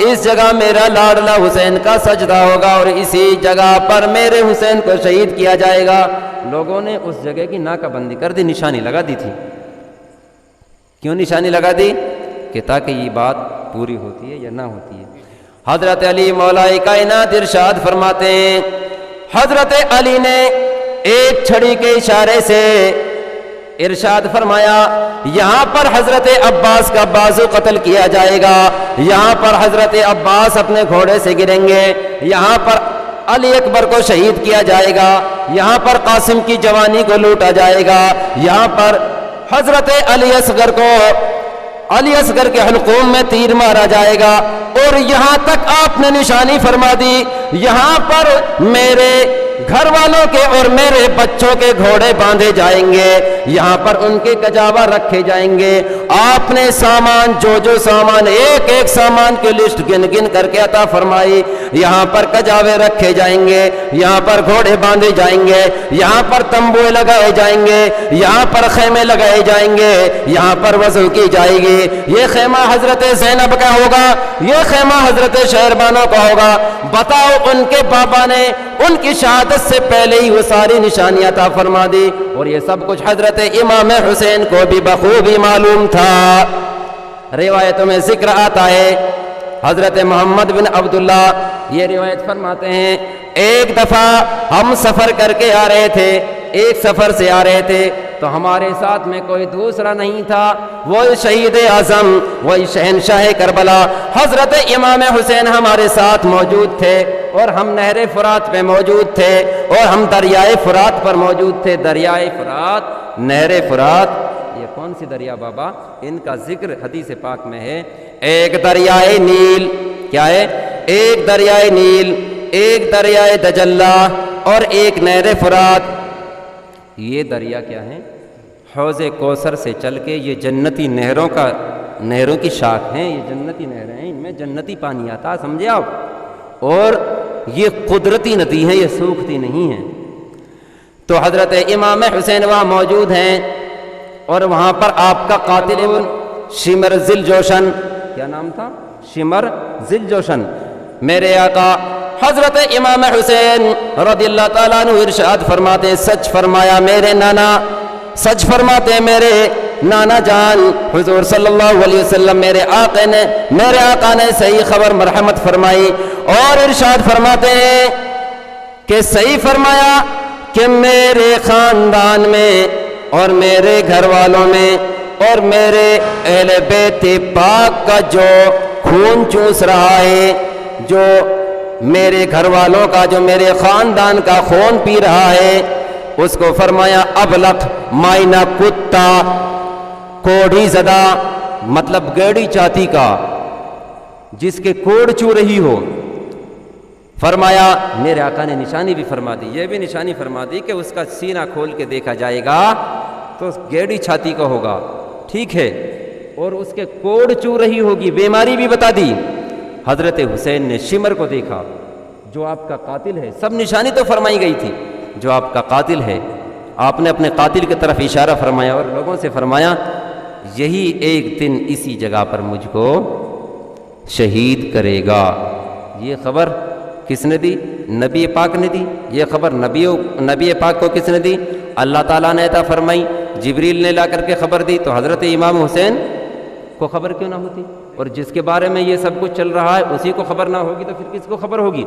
اس جگہ میرا لاڈلا حسین کا سجدہ ہوگا اور اسی جگہ پر میرے حسین کو شہید کیا جائے گا۔ لوگوں نے اس جگہ کی ناکہ بندی کر دی، نشانی لگا دی تھی۔ کیوں نشانی لگا دی؟ کہ تاکہ یہ بات پوری ہوتی ہے یا نہ ہوتی ہے۔ حضرت علی مولا کائنات ارشاد فرماتے ہیں، حضرت علی نے ایک چھڑی کے اشارے سے ارشاد فرمایا یہاں پر حضرت عباس کا بازو قتل کیا جائے گا، یہاں پر حضرت عباس اپنے گھوڑے سے گریں گے، یہاں پر علی اکبر کو شہید کیا جائے گا، یہاں پر قاسم کی جوانی کو لوٹا جائے گا، یہاں پر حضرت علی اصغر کے حلقوم میں تیر مارا جائے گا۔ اور یہاں تک آپ نے نشانی فرما دی یہاں پر میرے گھر والوں کے اور میرے بچوں کے گھوڑے باندھے جائیں گے، یہاں پر ان کے کجاوا رکھے جائیں گے۔ آپ نے سامان جو سامان ایک ایک سامان کی لسٹ گن کر کے عطا فرمائی۔ یہاں پر کجاوے رکھے جائیں گے، یہاں پر گھوڑے باندھے جائیں گے، یہاں پر تمبوئے لگائے جائیں گے، یہاں پر خیمے لگائے جائیں گے، یہاں پر وضو کی جائے گی۔ یہ خیمہ حضرت زینب کا ہوگا، یہ خیمہ حضرت شہربانوں کا ہوگا۔ بتاؤ ان کے بابا نے ان کی شہادت سے پہلے ہی وہ ساری نشانیاں عطا فرما دی، اور یہ سب کچھ حضرت امام حسین کو بھی بخوبی معلوم تھا۔ روایتوں میں ذکر آتا ہے حضرت محمد بن عبداللہ یہ روایت فرماتے ہیں ایک دفعہ ہم سفر کر کے آ رہے تھے، ایک سفر سے آ رہے تھے تو ہمارے ساتھ میں کوئی دوسرا نہیں تھا، وہ شہید اعظم، وہی شہنشاہ کربلا حضرت امام حسین ہمارے ساتھ موجود تھے، اور ہم نہر فرات پہ موجود تھے، اور ہم دریائے فرات پر موجود تھے۔ دریائے فرات، نہر فرات، یہ کون سی دریا بابا؟ ان کا ذکر حدیث پاک میں ہے۔ ایک دریائے نیل، کیا ہے؟ ایک دریائے نیل، ایک دریائے دجلہ اور ایک نہر فرات۔ یہ دریا کیا ہے؟ حوض کوثر سے چل کے یہ جنتی نہروں کا نہروں کی شاخ ہیں، یہ جنتی نہریں ہیں، ان میں جنتی پانی آتا ہے، سمجھے آپ؟ اور یہ قدرتی ندی ہیں، یہ سوکھتی نہیں ہیں۔ تو حضرت امام حسین وہاں موجود ہیں اور وہاں پر آپ کا قاتل شمر ذل جوشن، کیا نام تھا؟ شمر ذل جوشن، میرے آقا حضرت امام حسین رضی اللہ تعالیٰ عنہ ارشاد فرماتے ہیں، سچ فرمایا میرے نانا، سچ فرماتے ہیں میرے نانا جان حضور صلی اللہ علیہ وسلم، میرے آقا نے صحیح خبر مرحمت فرمائی اور ارشاد فرماتے ہیں کہ صحیح فرمایا کہ میرے خاندان میں اور میرے گھر والوں میں اور میرے اہل بیت پاک کا جو خون چوس رہا ہے، جو میرے گھر والوں کا، جو میرے خاندان کا خون پی رہا ہے، اس کو فرمایا ابلق مائنہ کتا، کوڑھی زدہ مطلب گیڑی چاتی کا، جس کے کوڑ چو رہی ہو۔ فرمایا میرے آقا نے نشانی بھی فرما دی، یہ بھی نشانی فرما دی کہ اس کا سینہ کھول کے دیکھا جائے گا تو گیڑی چھاتی کا ہوگا، ٹھیک ہے، اور اس کے کوڑ چو رہی ہوگی، بیماری بھی بتا دی۔ حضرت حسین نے شمر کو دیکھا جو آپ کا قاتل ہے، سب نشانی تو فرمائی گئی تھی، جو آپ کا قاتل ہے، آپ نے اپنے قاتل کی طرف اشارہ فرمایا اور لوگوں سے فرمایا یہی ایک دن اسی جگہ پر مجھ کو شہید کرے گا۔ یہ خبر کس نے دی؟ نبی پاک نے دی۔ یہ خبر نبی پاک کو کس نے دی؟ اللہ تعالیٰ نے عطا فرمائی، جبریل نے لا کر کے خبر دی، تو حضرت امام حسین کو خبر کیوں نہ ہوتی؟ اور جس کے بارے میں یہ سب کچھ چل رہا ہے اسی کو خبر نہ ہوگی تو پھر کس کو خبر ہوگی؟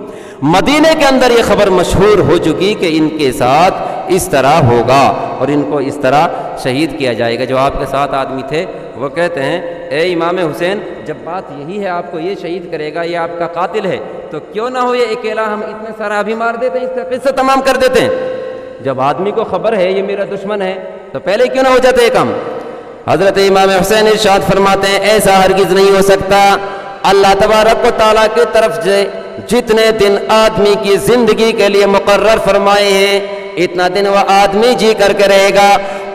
مدینے کے اندر یہ خبر مشہور ہو چکی کہ ان کے ساتھ اس طرح ہوگا اور ان کو اس طرح شہید کیا جائے گا۔ جو آپ کے ساتھ آدمی تھے وہ کہتے ہیں اے امام حسین، جب بات یہی ہے آپ کو یہ شہید کرے گا، یہ آپ کا قاتل ہے، تو کیوں نہ ہو یہ اکیلا ہم اتنے سارا ابھی مار دیتے ہیں، اس کا قصہ تمام کر دیتے ہیں۔ جب آدمی کو خبر ہے یہ میرا دشمن ہے تو پہلے کیوں نہ ہو جاتے یہ کام؟ حضرت امام حسین ارشاد فرماتے ہیں ایسا ہرگز نہیں ہو سکتا۔ اللہ تبارک و تعالیٰ کی طرف سے جتنے دن آدمی کی زندگی کے لیے مقرر فرمائے ہیں اتنا دن وہ آدمی جی کر کے رہے گا،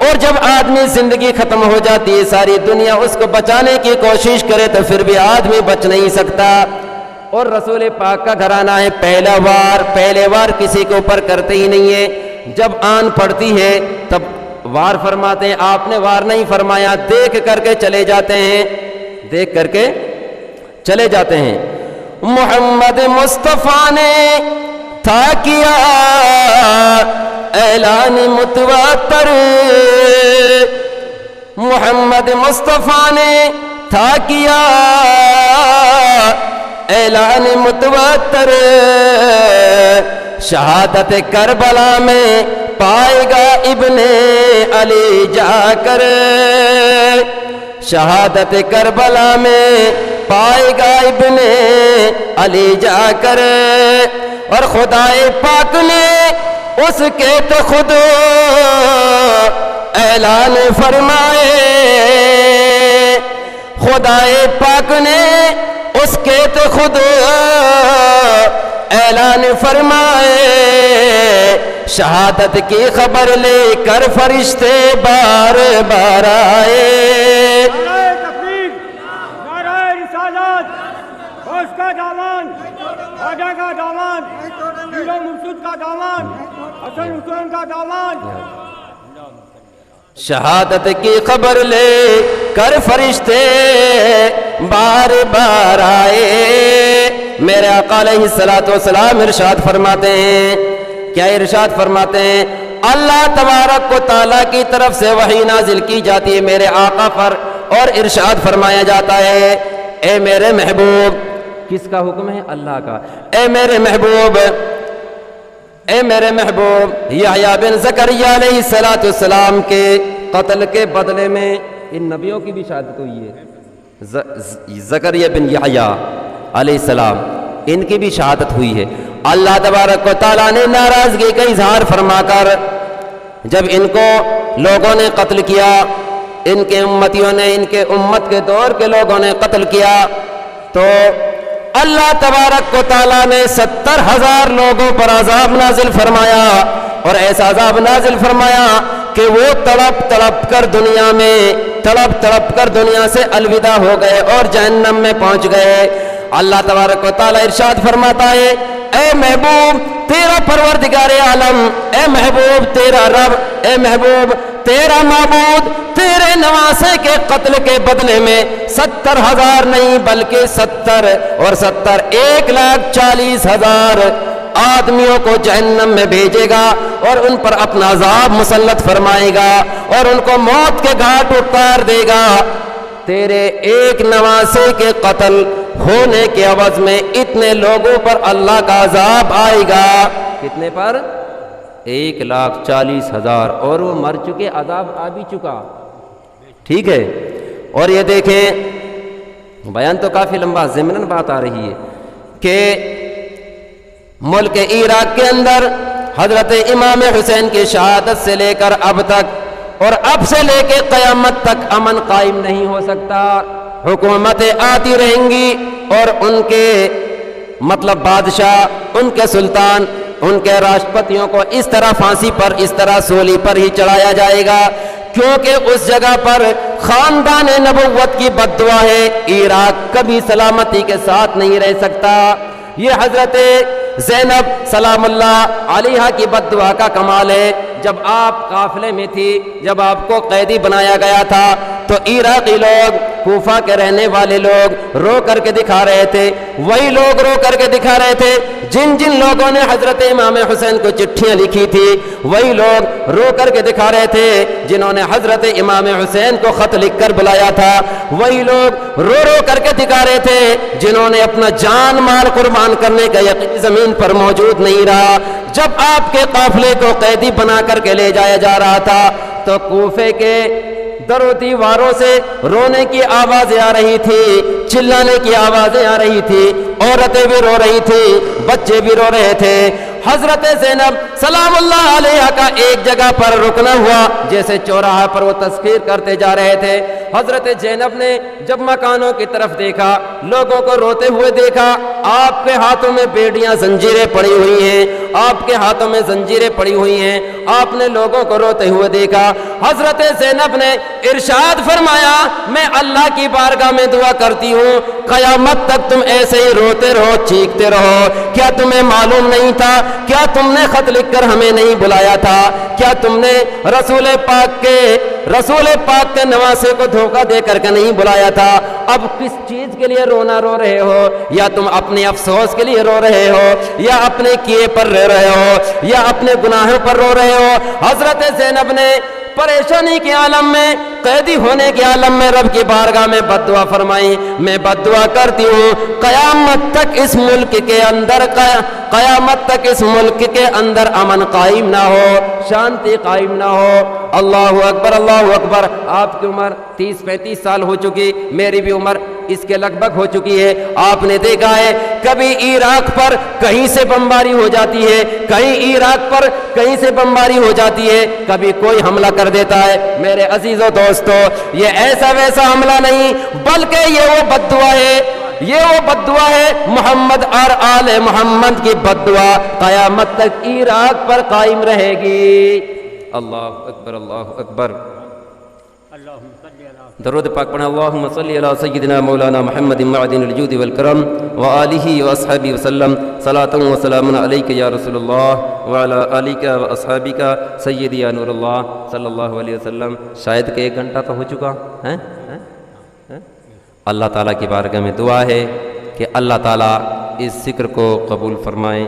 اور جب آدمی زندگی ختم ہو جاتی ہے ساری دنیا اس کو بچانے کی کوشش کرے تو پھر بھی آدمی بچ نہیں سکتا۔ اور رسول پاک کا گھرانہ ہے، پہلے وار کسی کے اوپر کرتے ہی نہیں ہے، جب آن پڑتی ہے تب وار فرماتے ہیں، آپ نے وار نہیں فرمایا، دیکھ کر کے چلے جاتے ہیں۔ محمد مصطفیٰ نے تھا کیا اعلان متواتر، محمد مصطفیٰ نے تھا کیا اعلان متواتر، شہادت کربلا میں پائے گا ابن علی جا کر، شہادت کربلا میں پائے گا ابن علی جا کر، اور خدائے پاک نے اس کے تو خود اعلان فرمائے، خدائے پاک نے اس کے تو خود اعلان فرمائے، شہادت کی خبر لے کر فرشتے بار بار آئے۔ نعرہ تکبیر، نعرہ رسالت، غوث کا دامن، خواجہ کا دامن، پیر و مرشد کا دامن، حسن حسین کا دامن، شہادت کی خبر لے کر فرشتے بار بار آئے۔ میرے آقا علیہ الصلوۃ والسلام ارشاد فرماتے ہیں، کیا ارشاد فرماتے ہیں؟ اللہ تبارک و تعالیٰ کی طرف سے وحی نازل کی جاتی ہے میرے آقا پر، اور ارشاد فرمایا جاتا ہے اے میرے محبوب، کس کا حکم ہے؟ اللہ کا۔ اے میرے محبوب، اے میرے محبوب، یحییٰ بن زکریا علیہ السلام کے قتل کے بدلے میں ان نبیوں کی بھی شہادت ہوئی ہے، زکریا بن یحییٰ علیہ السلام، ان کی بھی شہادت ہوئی ہے۔ اللہ تبارک و تعالیٰ نے ناراضگی کا اظہار فرما کر جب ان کو لوگوں نے قتل کیا، ان کے امتیوں نے، ان کے امت کے دور کے لوگوں نے قتل کیا، تو اللہ تبارک و تعالیٰ نے 70,000 لوگوں پر عذاب نازل فرمایا، اور ایسا عذاب نازل فرمایا کہ وہ تڑپ تڑپ کر دنیا میں تڑپ تڑپ کر دنیا سے الوداع ہو گئے اور جہنم میں پہنچ گئے۔ اللہ تبارک و تعالیٰ ارشاد فرماتا ہے اے محبوب تیرا پروردگار عالم، اے محبوب تیرا رب، اے محبوب تیرا معبود تیرے نواسے کے قتل کے بدلے میں 70,000 نہیں بلکہ 70 اور 70 1,40,000 آدمیوں کو جہنم میں بھیجے گا اور ان پر اپنا عذاب مسلط فرمائے گا اور ان کو موت کے گھاٹ اتار دے گا۔ تیرے ایک نواسے کے قتل ہونے کے عوض میں اتنے لوگوں پر اللہ کا عذاب آئے گا۔ کتنے پر؟ 1,40,000 اور وہ مر چکے، عذاب آ بھی چکا، ٹھیک ہے۔ اور یہ دیکھیں بیان تو کافی لمبا، ضمناً بات آ رہی ہے کہ ملک عراق کے اندر حضرت امام حسین کی شہادت سے لے کر اب تک اور اب سے لے کے قیامت تک امن قائم نہیں ہو سکتا۔ حکومتیں آتی رہیں گی اور ان کے بادشاہ، ان کے سلطان، ان کے راشٹرپتیوں کو اس طرح پھانسی پر، اس طرح سولی پر ہی چڑھایا جائے گا، کیونکہ اس جگہ پر خاندان نبوت کی بد دعا ہے۔ عراق کبھی سلامتی کے ساتھ نہیں رہ سکتا۔ یہ حضرت زینب سلام اللہ علیہا کی بد دعا کا کمال ہے۔ جب آپ قافلے میں تھی، جب آپ کو قیدی بنایا گیا تھا تو عراقی لوگ، کوفہ کے رہنے والے لوگ رو کر کے دکھا رہے تھے، وہی لوگ رو کر کے دکھا رہے تھے جن جن لوگوں نے حضرت امام حسین کو چٹھیاں لکھی تھی، وہی لوگ رو کر کے دکھا رہے تھے جنہوں نے حضرت امام حسین کو خط لکھ کر بلایا تھا، وہی لوگ رو رو کر کے دکھا رہے تھے جنہوں نے اپنا جان مال قربان کرنے کا یقین زمین پر موجود نہیں رہا۔ جب آپ کے قافلے کو قیدی بنا کر کے لے جایا جا رہا تھا تو کوفے کے در و دیواروں سے رونے کی آوازیں آ رہی تھی، چلانے کی آوازیں آ رہی تھی، عورتیں بھی رو رہی تھی، بچے بھی رو رہے تھے۔ حضرت زینب سلام اللہ علیہا کا ایک جگہ پر رکنا ہوا، جیسے چوراہا پر وہ تذکیر کرتے جا رہے تھے۔ حضرت زینب نے جب مکانوں کی طرف دیکھا، لوگوں کو روتے ہوئے دیکھا، آپ کے ہاتھوں میں بیڑیاں زنجیریں پڑی ہوئی ہیں، آپ کے ہاتھوں میں زنجیریں پڑی ہوئی ہیں، آپ نے لوگوں کو روتے ہوئے دیکھا۔ حضرت زینب نے ارشاد فرمایا میں اللہ کی بارگاہ میں دعا کرتی ہوں قیامت تک تم ایسے ہی روتے رہو، چیختے رہو۔ کیا تمہیں معلوم نہیں تھا؟ کیا تم نے خط لکھ کر ہمیں نہیں بلایا تھا؟ کیا تم نے رسول پاک کے نواسے کو دھوکہ دے کر کے نہیں بلایا تھا؟ اب کس چیز کے لیے رونا رو رہے ہو؟ یا تم اپنے افسوس کے لیے رو رہے ہو، یا اپنے کیے پر رو رہے ہو، یا اپنے گناہوں پر رو رہے ہو؟ حضرت زینب نے پریشانی کے عالم میں، قیدی ہونے کے عالم میں رب کی بارگاہ میں بد دعا فرمائی، میں بد دعا کرتی ہوں قیامت تک اس ملک کے اندر امن قائم نہ ہو، شانتی قائم نہ ہو۔ اللہ اکبر، اللہ اکبر۔ آپ کی عمر 30-35 سال ہو چکی، میری بھی عمر اس کے لگ بھگ ہو چکی ہے۔ آپ نے دیکھا ہے کبھی عراق پر کہیں سے بمباری ہو جاتی ہے، کہیں عراق پر کہیں سے بمباری ہو جاتی ہے، کبھی کوئی حملہ کر دیتا ہے۔ میرے عزیزو دوستو، یہ ایسا ویسا حملہ نہیں بلکہ یہ وہ بد دعا ہے، یہ وہ بد دعا ہے محمد اور آل محمد کی بد دعا قیامت تک عراق پر قائم رہے گی۔ اللہ اکبر، اللہ اکبر۔ درود پاک پڑھیں۔ اللہم صلی علی سیدنا مولانا محمد معدن الجود والکرم وآلہ واصحابہ وسلم صلاۃ و سلام علیک یا رسول اللہ وعلی آلک و اصحابک سیدی یا نور اللہ صلی اللہ علیہ وسلم۔ شاید کہ 1 گھنٹہ تو ہو چکا ہے۔ اللہ تعالیٰ کی بارگاہ میں دعا ہے کہ اللہ تعالیٰ اس ذکر کو قبول فرمائیں،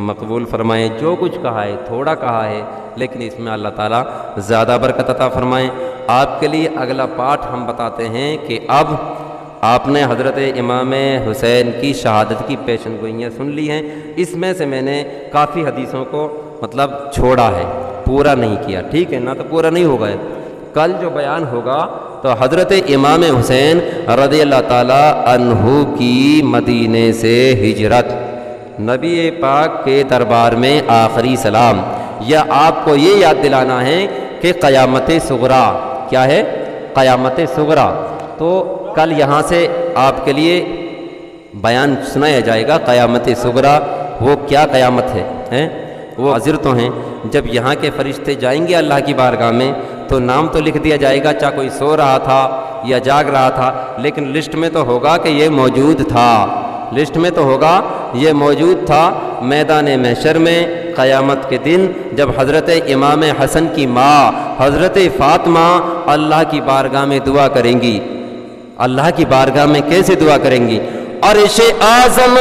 مقبول فرمائیں۔ جو کچھ کہا ہے تھوڑا کہا ہے، لیکن اس میں اللہ تعالیٰ زیادہ برکت عطا فرمائیں۔ آپ کے لیے اگلا پارٹ ہم بتاتے ہیں کہ اب آپ نے حضرت امام حسین کی شہادت کی پیشن گوئیاں سن لی ہیں۔ اس میں سے میں نے کافی حدیثوں کو چھوڑا ہے، پورا نہیں کیا، ٹھیک ہے نا؟ تو پورا نہیں ہوگا۔ کل جو بیان ہوگا تو حضرت امام حسین رضی اللہ تعالیٰ عنہ کی مدینے سے ہجرت، نبی پاک کے دربار میں آخری سلام، یا آپ کو یہ یاد دلانا ہے کہ قیامت صغریٰ کیا ہے؟ قیامت صغریٰ۔ تو کل یہاں سے آپ کے لیے بیان سنایا جائے گا قیامت صغریٰ، وہ کیا قیامت ہے؟ وہ حاضر تو ہیں، جب یہاں کے فرشتے جائیں گے اللہ کی بارگاہ میں تو نام تو لکھ دیا جائے گا، چاہے کوئی سو رہا تھا یا جاگ رہا تھا، لیکن لسٹ میں تو ہوگا کہ یہ موجود تھا، لسٹ میں تو ہوگا یہ موجود تھا۔ میدان محشر میں قیامت کے دن جب حضرت امام حسن کی ماں حضرت فاطمہ اللہ کی بارگاہ میں دعا کریں گی، اللہ کی بارگاہ میں کیسے دعا کریں گی؟ عرش اعظم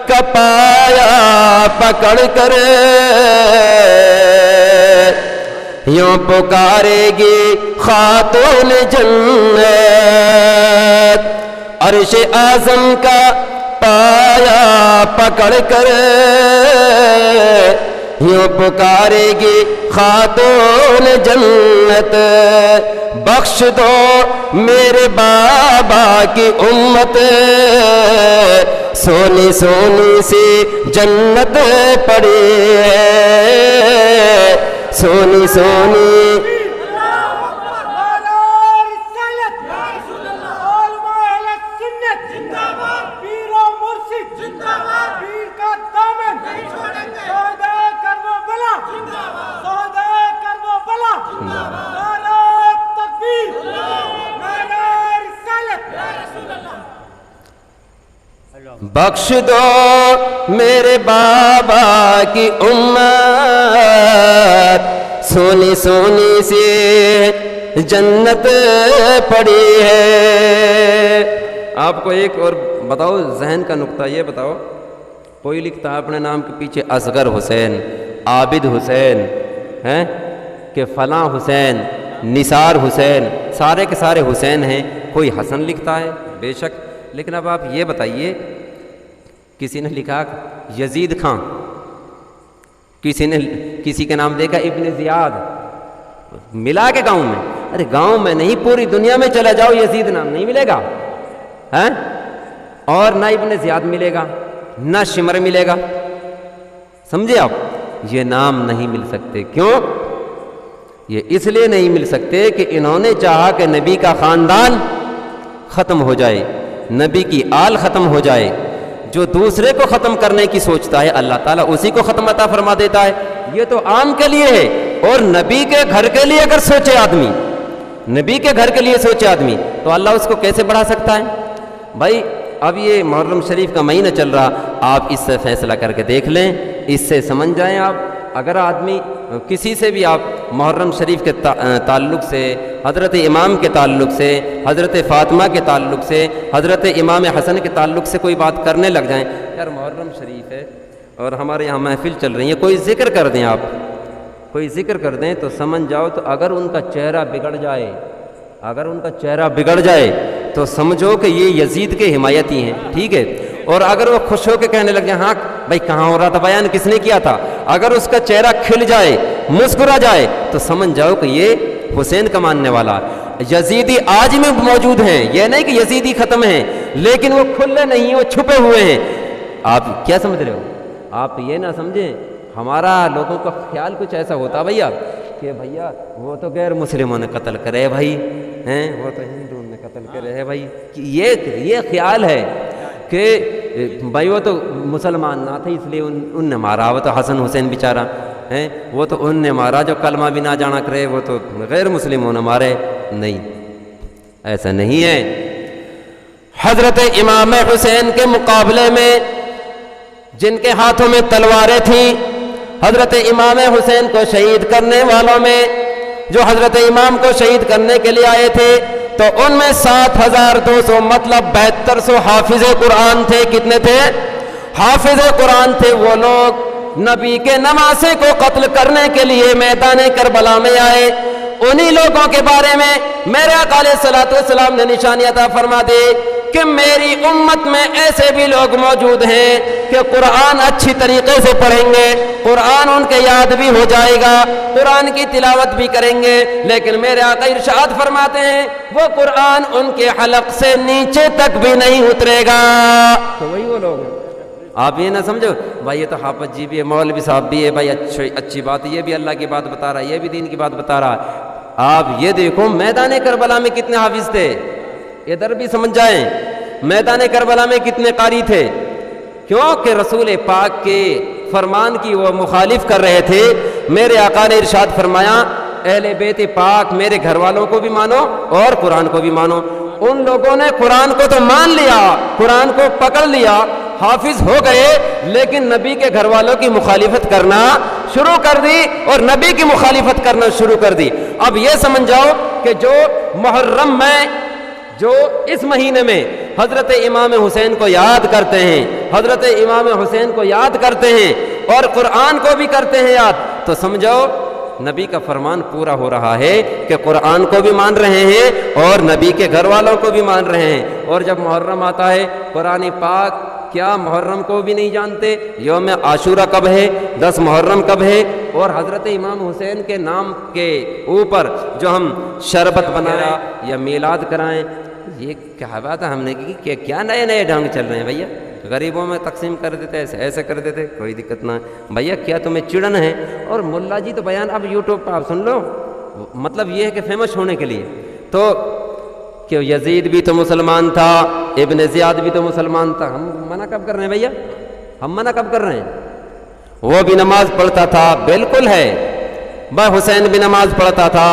کا پایا پکڑ کر یوں پکارے گی خاتون جنت، عرش اعظم کا پایا پکڑ کر یوں پکارے گی خاتون جنت، بخش دو میرے بابا کی امت، سونی سونی سی جنت پڑی ہے، سونی سونی بخش دو میرے بابا کی امت، سونی سونی سی جنت پڑی ہے۔ آپ کو ایک اور بتاؤ ذہن کا نقطہ، یہ بتاؤ کوئی لکھتا ہے اپنے نام کے پیچھے اصغر حسین، عابد حسین ہیں کہ فلاں حسین، نثار حسین، سارے کے سارے حسین ہیں، کوئی حسن لکھتا ہے بے شک، لیکن اب آپ یہ بتائیے کسی نے لکھا یزید خان، کسی نے کسی کے نام دیکھا ابن زیاد، ملا کے گاؤں میں، ارے گاؤں میں نہیں پوری دنیا میں چلا جاؤ یزید نام نہیں ملے گا ہیں، اور نہ ابن زیاد ملے گا، نہ شمر ملے گا، سمجھے آپ؟ یہ نام نہیں مل سکتے، کیوں؟ یہ اس لیے نہیں مل سکتے کہ انہوں نے چاہا کہ نبی کا خاندان ختم ہو جائے، نبی کی آل ختم ہو جائے، جو دوسرے کو ختم کرنے کی سوچتا ہے اللہ تعالیٰ اسی کو ختم عطا فرما دیتا ہے۔ یہ تو عام کے لیے ہے، اور نبی کے گھر کے لیے اگر سوچے آدمی، نبی کے گھر کے لیے سوچے آدمی تو اللہ اس کو کیسے بڑھا سکتا ہے؟ بھائی اب یہ محرم شریف کا مہینہ چل رہا، آپ اس سے فیصلہ کر کے دیکھ لیں، اس سے سمجھ جائیں آپ۔ اگر آدمی کسی سے بھی آپ محرم شریف کے تعلق سے، حضرت امام کے تعلق سے، حضرت فاطمہ کے تعلق سے، حضرت امام حسن کے تعلق سے کوئی بات کرنے لگ جائیں، یار محرم شریف ہے اور ہمارے یہاں محفل چل رہی ہے، کوئی ذکر کر دیں، آپ کوئی ذکر کر دیں تو سمجھ جاؤ، تو اگر ان کا چہرہ بگڑ جائے، اگر ان کا چہرہ بگڑ جائے تو سمجھو کہ یہ یزید کے حمایتی ہیں، ٹھیک ہے؟ اور اگر وہ خوش ہو کے کہنے لگ جائیں ہاں بھائی کہاں ہو رہا تھا بیان، کس نے کیا تھا، اگر اس کا چہرہ کھل جائے، مسکرا جائے، تو سمجھ جاؤ کہ یہ حسین کا ماننے والا۔ یزیدی آج میں موجود ہیں، یہ نہیں کہ یزیدی ختم ہیں، لیکن وہ کھلے نہیں، وہ چھپے ہوئے ہیں۔ آپ کیا سمجھ رہے ہو؟ آپ یہ نہ سمجھیں ہمارا لوگوں کا خیال کچھ ایسا ہوتا بھیا کہ بھیا وہ تو غیر مسلموں نے قتل کرے بھائی ہیں، وہ تو ہندوؤں نے قتل کرے ہے بھائی، یہ خیال ہے کہ بھائی وہ تو مسلمان نہ تھے اس لیے ان نے مارا، وہ تو حسن حسین بیچارہ ہیں، وہ تو ان نے مارا جو کلمہ بھی نہ جانا کرے، وہ تو غیر مسلموں نے مارے، نہیں، ایسا نہیں ہے۔ حضرت امام حسین کے مقابلے میں جن کے ہاتھوں میں تلواریں تھیں، حضرت امام حسین کو شہید کرنے والوں میں جو حضرت امام کو شہید کرنے کے لیے آئے تھے، تو ان میں 7200 مطلب 7200 حافظ قرآن تھے۔ کتنے تھے؟ حافظ قرآن تھے۔ وہ لوگ نبی کے نواسے کو قتل کرنے کے لیے میدان کربلا میں آئے۔ انہی لوگوں کے بارے میں میرے آقا علیہ الصلوۃ والسلام نے نشانی عطا فرما دی کہ میری امت میں ایسے بھی لوگ موجود ہیں کہ قرآن اچھی طریقے سے پڑھیں گے، قرآن ان کے یاد بھی ہو جائے گا، قرآن کی تلاوت بھی کریں گے، لیکن میرے آقا ارشاد فرماتے ہیں وہ قرآن ان کے حلق سے نیچے تک بھی نہیں اترے گا۔ تو وہی وہ لوگ ہیں۔ آپ یہ نہ سمجھو بھائی یہ تو حافظ جی بھی ہے، مولوی صاحب بھی ہے، بھائی اچھی بات ہے، یہ بھی اللہ کی بات بتا رہا ہے، یہ بھی دین کی بات بتا رہا ہے۔ آپ یہ دیکھو میدان کربلا میں کتنے حافظ تھے، ادھر بھی سمجھ جائیں، میدان کربلا میں کتنے قاری تھے، کیونکہ رسول پاک کے فرمان کی وہ مخالف کر رہے تھے۔ میرے آقا نے ارشاد فرمایا اہل بیت پاک میرے گھر والوں کو بھی مانو اور قرآن کو بھی مانو۔ ان لوگوں نے قرآن کو تو مان لیا، قرآن کو پکڑ لیا، حافظ ہو گئے، لیکن نبی کے گھر والوں کی مخالفت کرنا شروع کر دی اور نبی کی مخالفت کرنا شروع کر دی۔ اب یہ سمجھ جاؤ کہ جو محرم میں، جو اس مہینے میں حضرت امام حسین کو یاد کرتے ہیں، حضرت امام حسین کو یاد کرتے ہیں اور قرآن کو بھی کرتے ہیں یاد، تو سمجھو نبی کا فرمان پورا ہو رہا ہے کہ قرآن کو بھی مان رہے ہیں اور نبی کے گھر والوں کو بھی مان رہے ہیں۔ اور جب محرم آتا ہے، قرآن پاک کیا محرم کو بھی نہیں جانتے؟ یوم عاشورہ کب ہے، 10 محرم کب ہے، اور حضرت امام حسین کے نام کے اوپر جو ہم شربت بنائیں یا میلاد کرائیں، یہ کیا بات ہے ہم نے کی کہ کیا نئے نئے ڈھنگ چل رہے ہیں بھیا؟ غریبوں میں تقسیم کر دیتے، ایسے کر دیتے، کوئی دقت نہ ہے بھیا، کیا تمہیں چڑن ہے؟ اور ملا جی تو بیان اب یوٹیوب پہ آپ سن لو، مطلب یہ ہے کہ فیمس ہونے کے لیے، تو کہ یزید بھی تو مسلمان تھا، ابن زیاد بھی تو مسلمان تھا، ہم منع کب کر رہے ہیں بھیا؟ ہم منع کب کر رہے ہیں؟ وہ بھی نماز پڑھتا تھا، بالکل ہے، حسین بھی نماز پڑھتا تھا،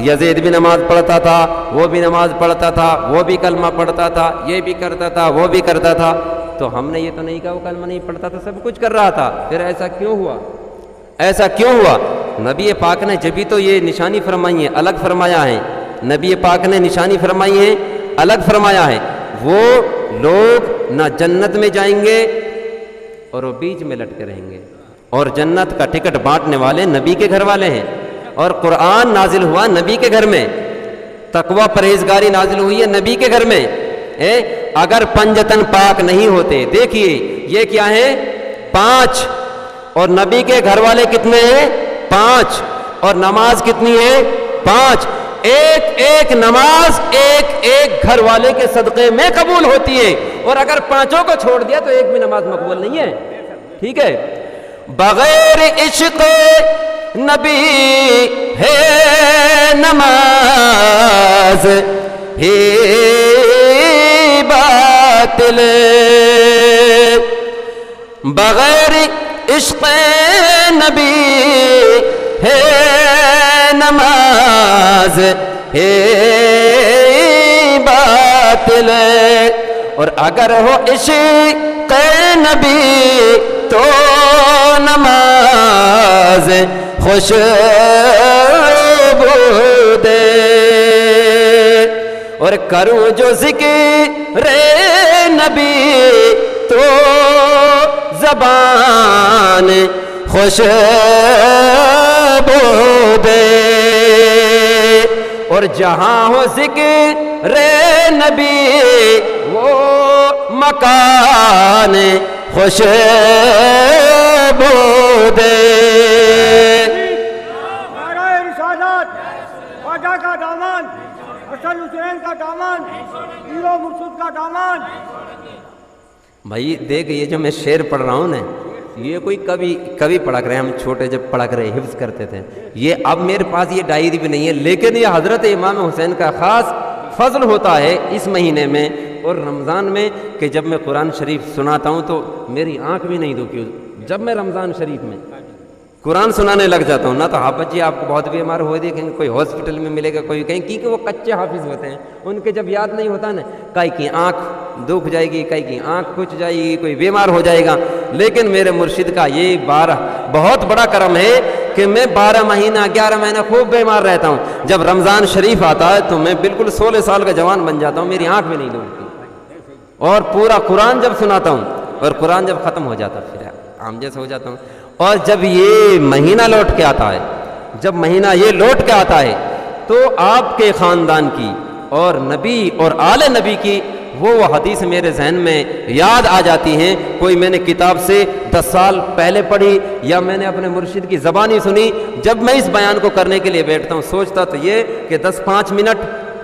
یزید بھی نماز پڑھتا تھا، وہ بھی نماز پڑھتا تھا، وہ بھی کلمہ پڑھتا تھا، یہ بھی کرتا تھا، وہ بھی کرتا تھا، تو ہم نے یہ تو نہیں کہا وہ کلمہ نہیں پڑھتا تھا، سب کچھ کر رہا تھا، پھر ایسا کیوں ہوا؟ ایسا کیوں ہوا؟ نبی پاک نے جبھی تو یہ نشانی فرمائی ہے، الگ فرمایا ہے، نبی پاک نے نشانی فرمائی ہے، الگ فرمایا ہے، وہ لوگ نہ جنت میں جائیں گے اور وہ بیچ میں لٹکے رہیں گے، اور جنت کا ٹکٹ بانٹنے والے نبی کے گھر والے ہیں، اور قرآن نازل ہوا نبی کے گھر میں، تقوی پرہیزگاری نازل ہوئی ہے نبی کے گھر میں۔ اگر پنجتن پاک نہیں ہوتے، دیکھیے یہ کیا ہے؟ 5، اور نبی کے گھر والے کتنے ہیں؟ 5، اور نماز کتنی ہے؟ 5۔ ایک ایک نماز ایک ایک گھر والے کے صدقے میں قبول ہوتی ہے، اور اگر 5 کو چھوڑ دیا تو ایک بھی نماز مقبول نہیں ہے، ٹھیک ہے؟ بغیر عشق نبی ہے نماز ہی باطل، بغیر عشق نبی ہے نماز ہے باطل، اور اگر ہو عشق نبی تو نماز خوشبو دے، اور کروں جو ذکر نبی تو زبان خوشبو دے، اور جہاں ہو ذکر نبی وہ مکان خوشبو دے۔ نعرہ رسالت، خواجہ کا دامن، حسن حسین کا دامن، پیر و مرشد کا دامن۔ بھائی دیکھ، یہ جو میں شعر پڑھ رہا ہوں نا، یہ کوئی کبھی پڑھا کرے، ہم چھوٹے جب پڑھا کرے حفظ کرتے تھے، یہ اب میرے پاس یہ ڈائری بھی نہیں ہے، لیکن یہ حضرت امام حسین کا خاص فضل ہوتا ہے اس مہینے میں اور رمضان میں کہ جب میں قرآن شریف سناتا ہوں تو میری آنکھ بھی نہیں دکھی، جب میں رمضان شریف میں قرآن سنانے لگ جاتا ہوں نا، تو حافظ جی آپ کو بہت بیمار ہوئے دیکھیں گے، کوئی ہاسپٹل میں ملے گا، کوئی کہیں، کیونکہ وہ کچے حافظ ہوتے ہیں، ان کے جب یاد نہیں ہوتا نا، کئی کی آنکھ دکھ جائے گی، کئی کی آنکھ کھچ جائے گی، کوئی بیمار ہو جائے گا، لیکن میرے مرشد کا یہ بہت بڑا کرم ہے کہ میں 12 مہینہ 11 مہینہ خوب بیمار رہتا ہوں، جب رمضان شریف آتا ہے تو میں بالکل 16 سال کا جوان بن جاتا ہوں، میری آنکھ بھی نہیں دکھتی، اور پورا قرآن جب سناتا ہوں اور قرآن جب ختم ہو جاتا پھر عام جیسے ہو جاتا ہوں، اور جب یہ مہینہ لوٹ کے آتا ہے، جب مہینہ یہ لوٹ کے آتا ہے تو آپ کے خاندان کی اور نبی اور آل نبی کی وہ حدیث میرے ذہن میں یاد آ جاتی ہیں، کوئی میں نے کتاب سے 10 سال پہلے پڑھی یا میں نے اپنے مرشد کی زبانی سنی، جب میں اس بیان کو کرنے کے لیے بیٹھتا ہوں سوچتا تو یہ کہ 10-5 منٹ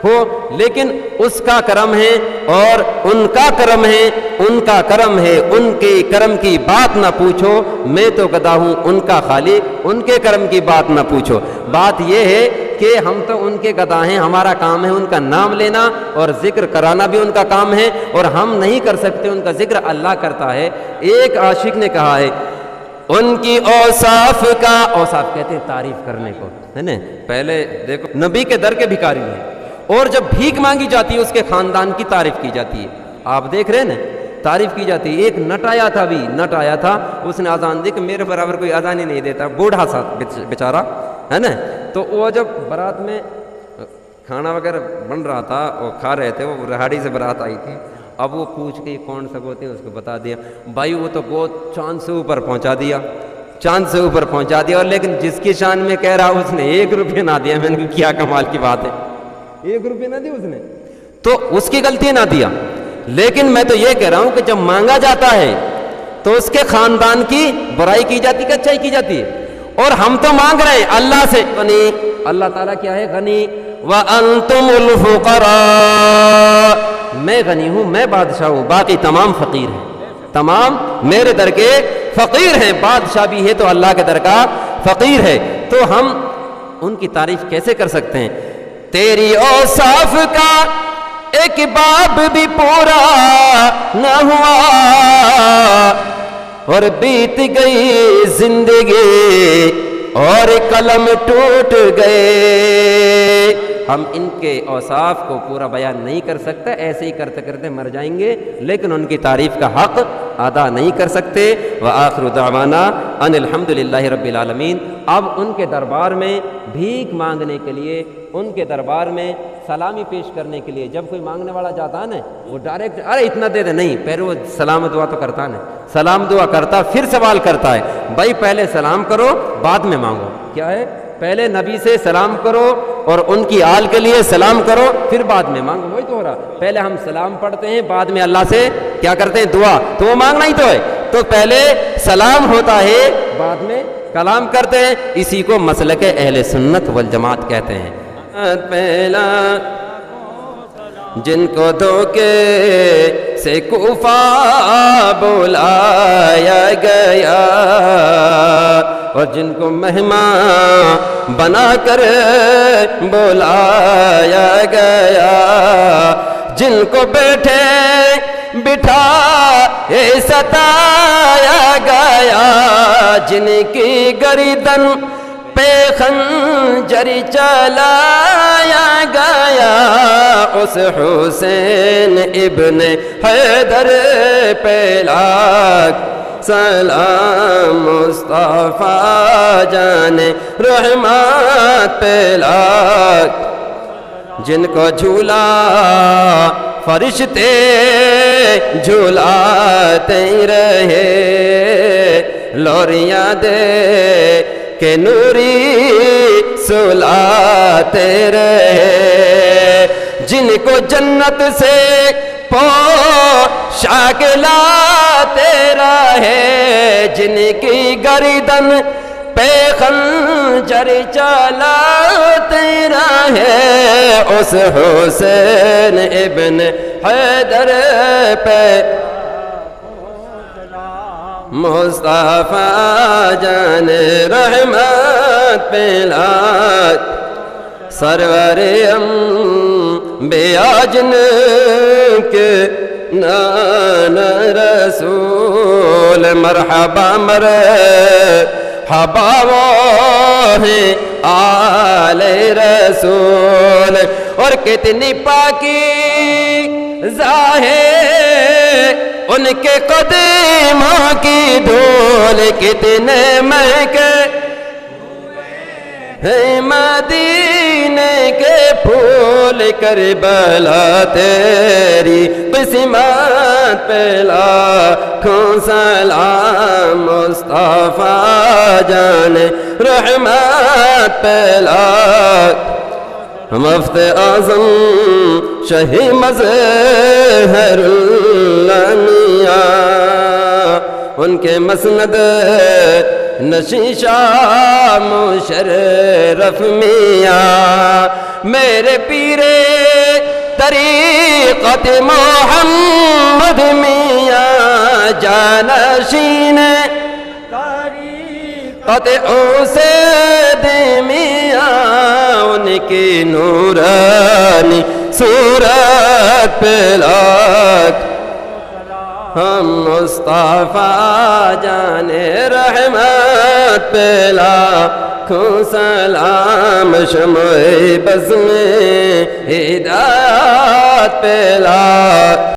ہو، لیکن اس کا کرم ہے اور ان کا کرم ہے، ان کا کرم ہے، ان کے کرم کی بات نہ پوچھو، میں تو گدا ہوں ان کا خالق، ان کے کرم کی بات نہ پوچھو۔ بات یہ ہے کہ ہم تو ان کے گدا ہیں، ہمارا کام ہے ان کا نام لینا اور ذکر کرانا بھی ان کا کام ہے، اور ہم نہیں کر سکتے، ان کا ذکر اللہ کرتا ہے۔ ایک عاشق نے کہا ہے ان کی اوصاف کا، اوصاف کہتے ہیں تعریف کرنے کو، ہے نا. پہلے دیکھو نبی کے در کے بھکاری ہیں, اور جب بھیک مانگی جاتی ہے اس کے خاندان کی تعریف کی جاتی ہے. آپ دیکھ رہے ہیں نا, تعریف کی جاتی ہے. ایک نٹ آیا تھا, اس نے اذان دی کہ میرے برابر کوئی اذان ہی نہیں دیتا, بوڑھا سا بیچارہ ہے نا. تو وہ جب برات میں کھانا وغیرہ بن رہا تھا, وہ کھا رہے تھے, وہ رہاڑی سے برات آئی تھی. اب وہ پوچھ کے کون سا گوتے ہیں اس کو بتا دیا, بھائی وہ تو گوت چاند سے اوپر پہنچا دیا, اور لیکن جس کی شان میں کہہ رہا اس نے 1 روپیہ نہ دیا. میں نے کہا کیا کمال کی بات ہے, 1 روپیہ نہ دیا اس نے, تو اس کی غلطی نہ دیا. لیکن میں تو یہ کہہ رہا ہوں کہ جب مانگا جاتا ہے تو اس کے خاندان کی برائی کی جاتی, کہ اچھائی کی جاتی ہے. اور ہم تو مانگ رہے ہیں اللہ سے غنی, اللہ تعالیٰ کیا ہے غنی, وَأَنْتُمُ الْفُقَرَاءُ, میں غنی ہوں, میں بادشاہ ہوں, باقی تمام فقیر ہیں, تمام میرے در کے فقیر ہیں. بادشاہ بھی ہے تو اللہ کے در کا فقیر ہے. تو ہم ان کی تعریف کیسے کر سکتے ہیں؟ تیری اوصاف کا ایک باب بھی پورا نہ ہوا, اور بیت گئی زندگی اور قلم ٹوٹ گئے. ہم ان کے اوصاف کو پورا بیان نہیں کر سکتے, ایسے ہی کرتے کرتے مر جائیں گے, لیکن ان کی تعریف کا حق ادا نہیں کر سکتے. وآخر دعوانا ان الحمد للہ رب العالمین. اب ان کے دربار میں بھیک مانگنے کے لیے, ان کے دربار میں سلامی پیش کرنے کے لیے, جب کوئی مانگنے والا جاتا ہے نا, وہ ڈائریکٹ ارے اتنا دے دے نہیں, پہلے وہ سلام دعا تو کرتا نا, سلام دعا کرتا, پھر سوال کرتا ہے, بھائی پہلے سلام کرو بعد میں مانگو. کیا ہے, پہلے نبی سے سلام کرو اور ان کی آل کے لیے سلام کرو, پھر بعد میں مانگو. وہی تو ہو رہا, پہلے ہم سلام پڑھتے ہیں, بعد میں اللہ سے کیا کرتے ہیں, دعا. تو وہ مانگنا ہی تو ہے, تو پہلے سلام ہوتا ہے, بعد میں کلام کرتے ہیں. اسی کو مسلک اہل سنت والجماعت کہتے ہیں. پہلا جن کو دھوکے سے کوفہ بلایا گیا, اور جن کو مہمان بنا کر بلایا گیا, جن کو بیٹھے بٹھا ستایا گیا, جن کی گردن پہ خنجر چلایا گیا, اس حسین ابن حیدر پہ لاکھ سلام, مصطفیٰ جان رحمت پہ لاکھ, جن کو جھولا فرشتے جھولاتے رہے, لوریاں دے کہ نوری سلاتے رہے, جن کو جنت سے پوشاک لاتے رہے, جن کی گردن پہ خنجر چلاتے رہے, اس حسین ابن حیدر پہ مصطفیٰ جان رحمت پہ لاکھ, سرور انبیاء جن کے نان رسول, مرحبا مرحبا وہ ہیں آل رسول. اور کتنی پاکی ظاہر ان کے قدموں کی دھول, کتنے مہکے ہیں مدینے کے پھول, کربلا تیری قسمت پہ لاکھوں سلام, مصطفیٰ جان رحمت پہ لاکھ, مفت اعظم شہی مظہر اللہ میاں, ان کے مسند نشین شاہ مشرف میاں, میرے پیرے طریقت محمد میاں, جانشین طریقت اسید میاں, ان کی نورانی صورت پہ لاکھ ہم مصطفیٰ جان رحمت پہ لاکھ لاکھوں سلام شمع بز میں ہدایت پہ لا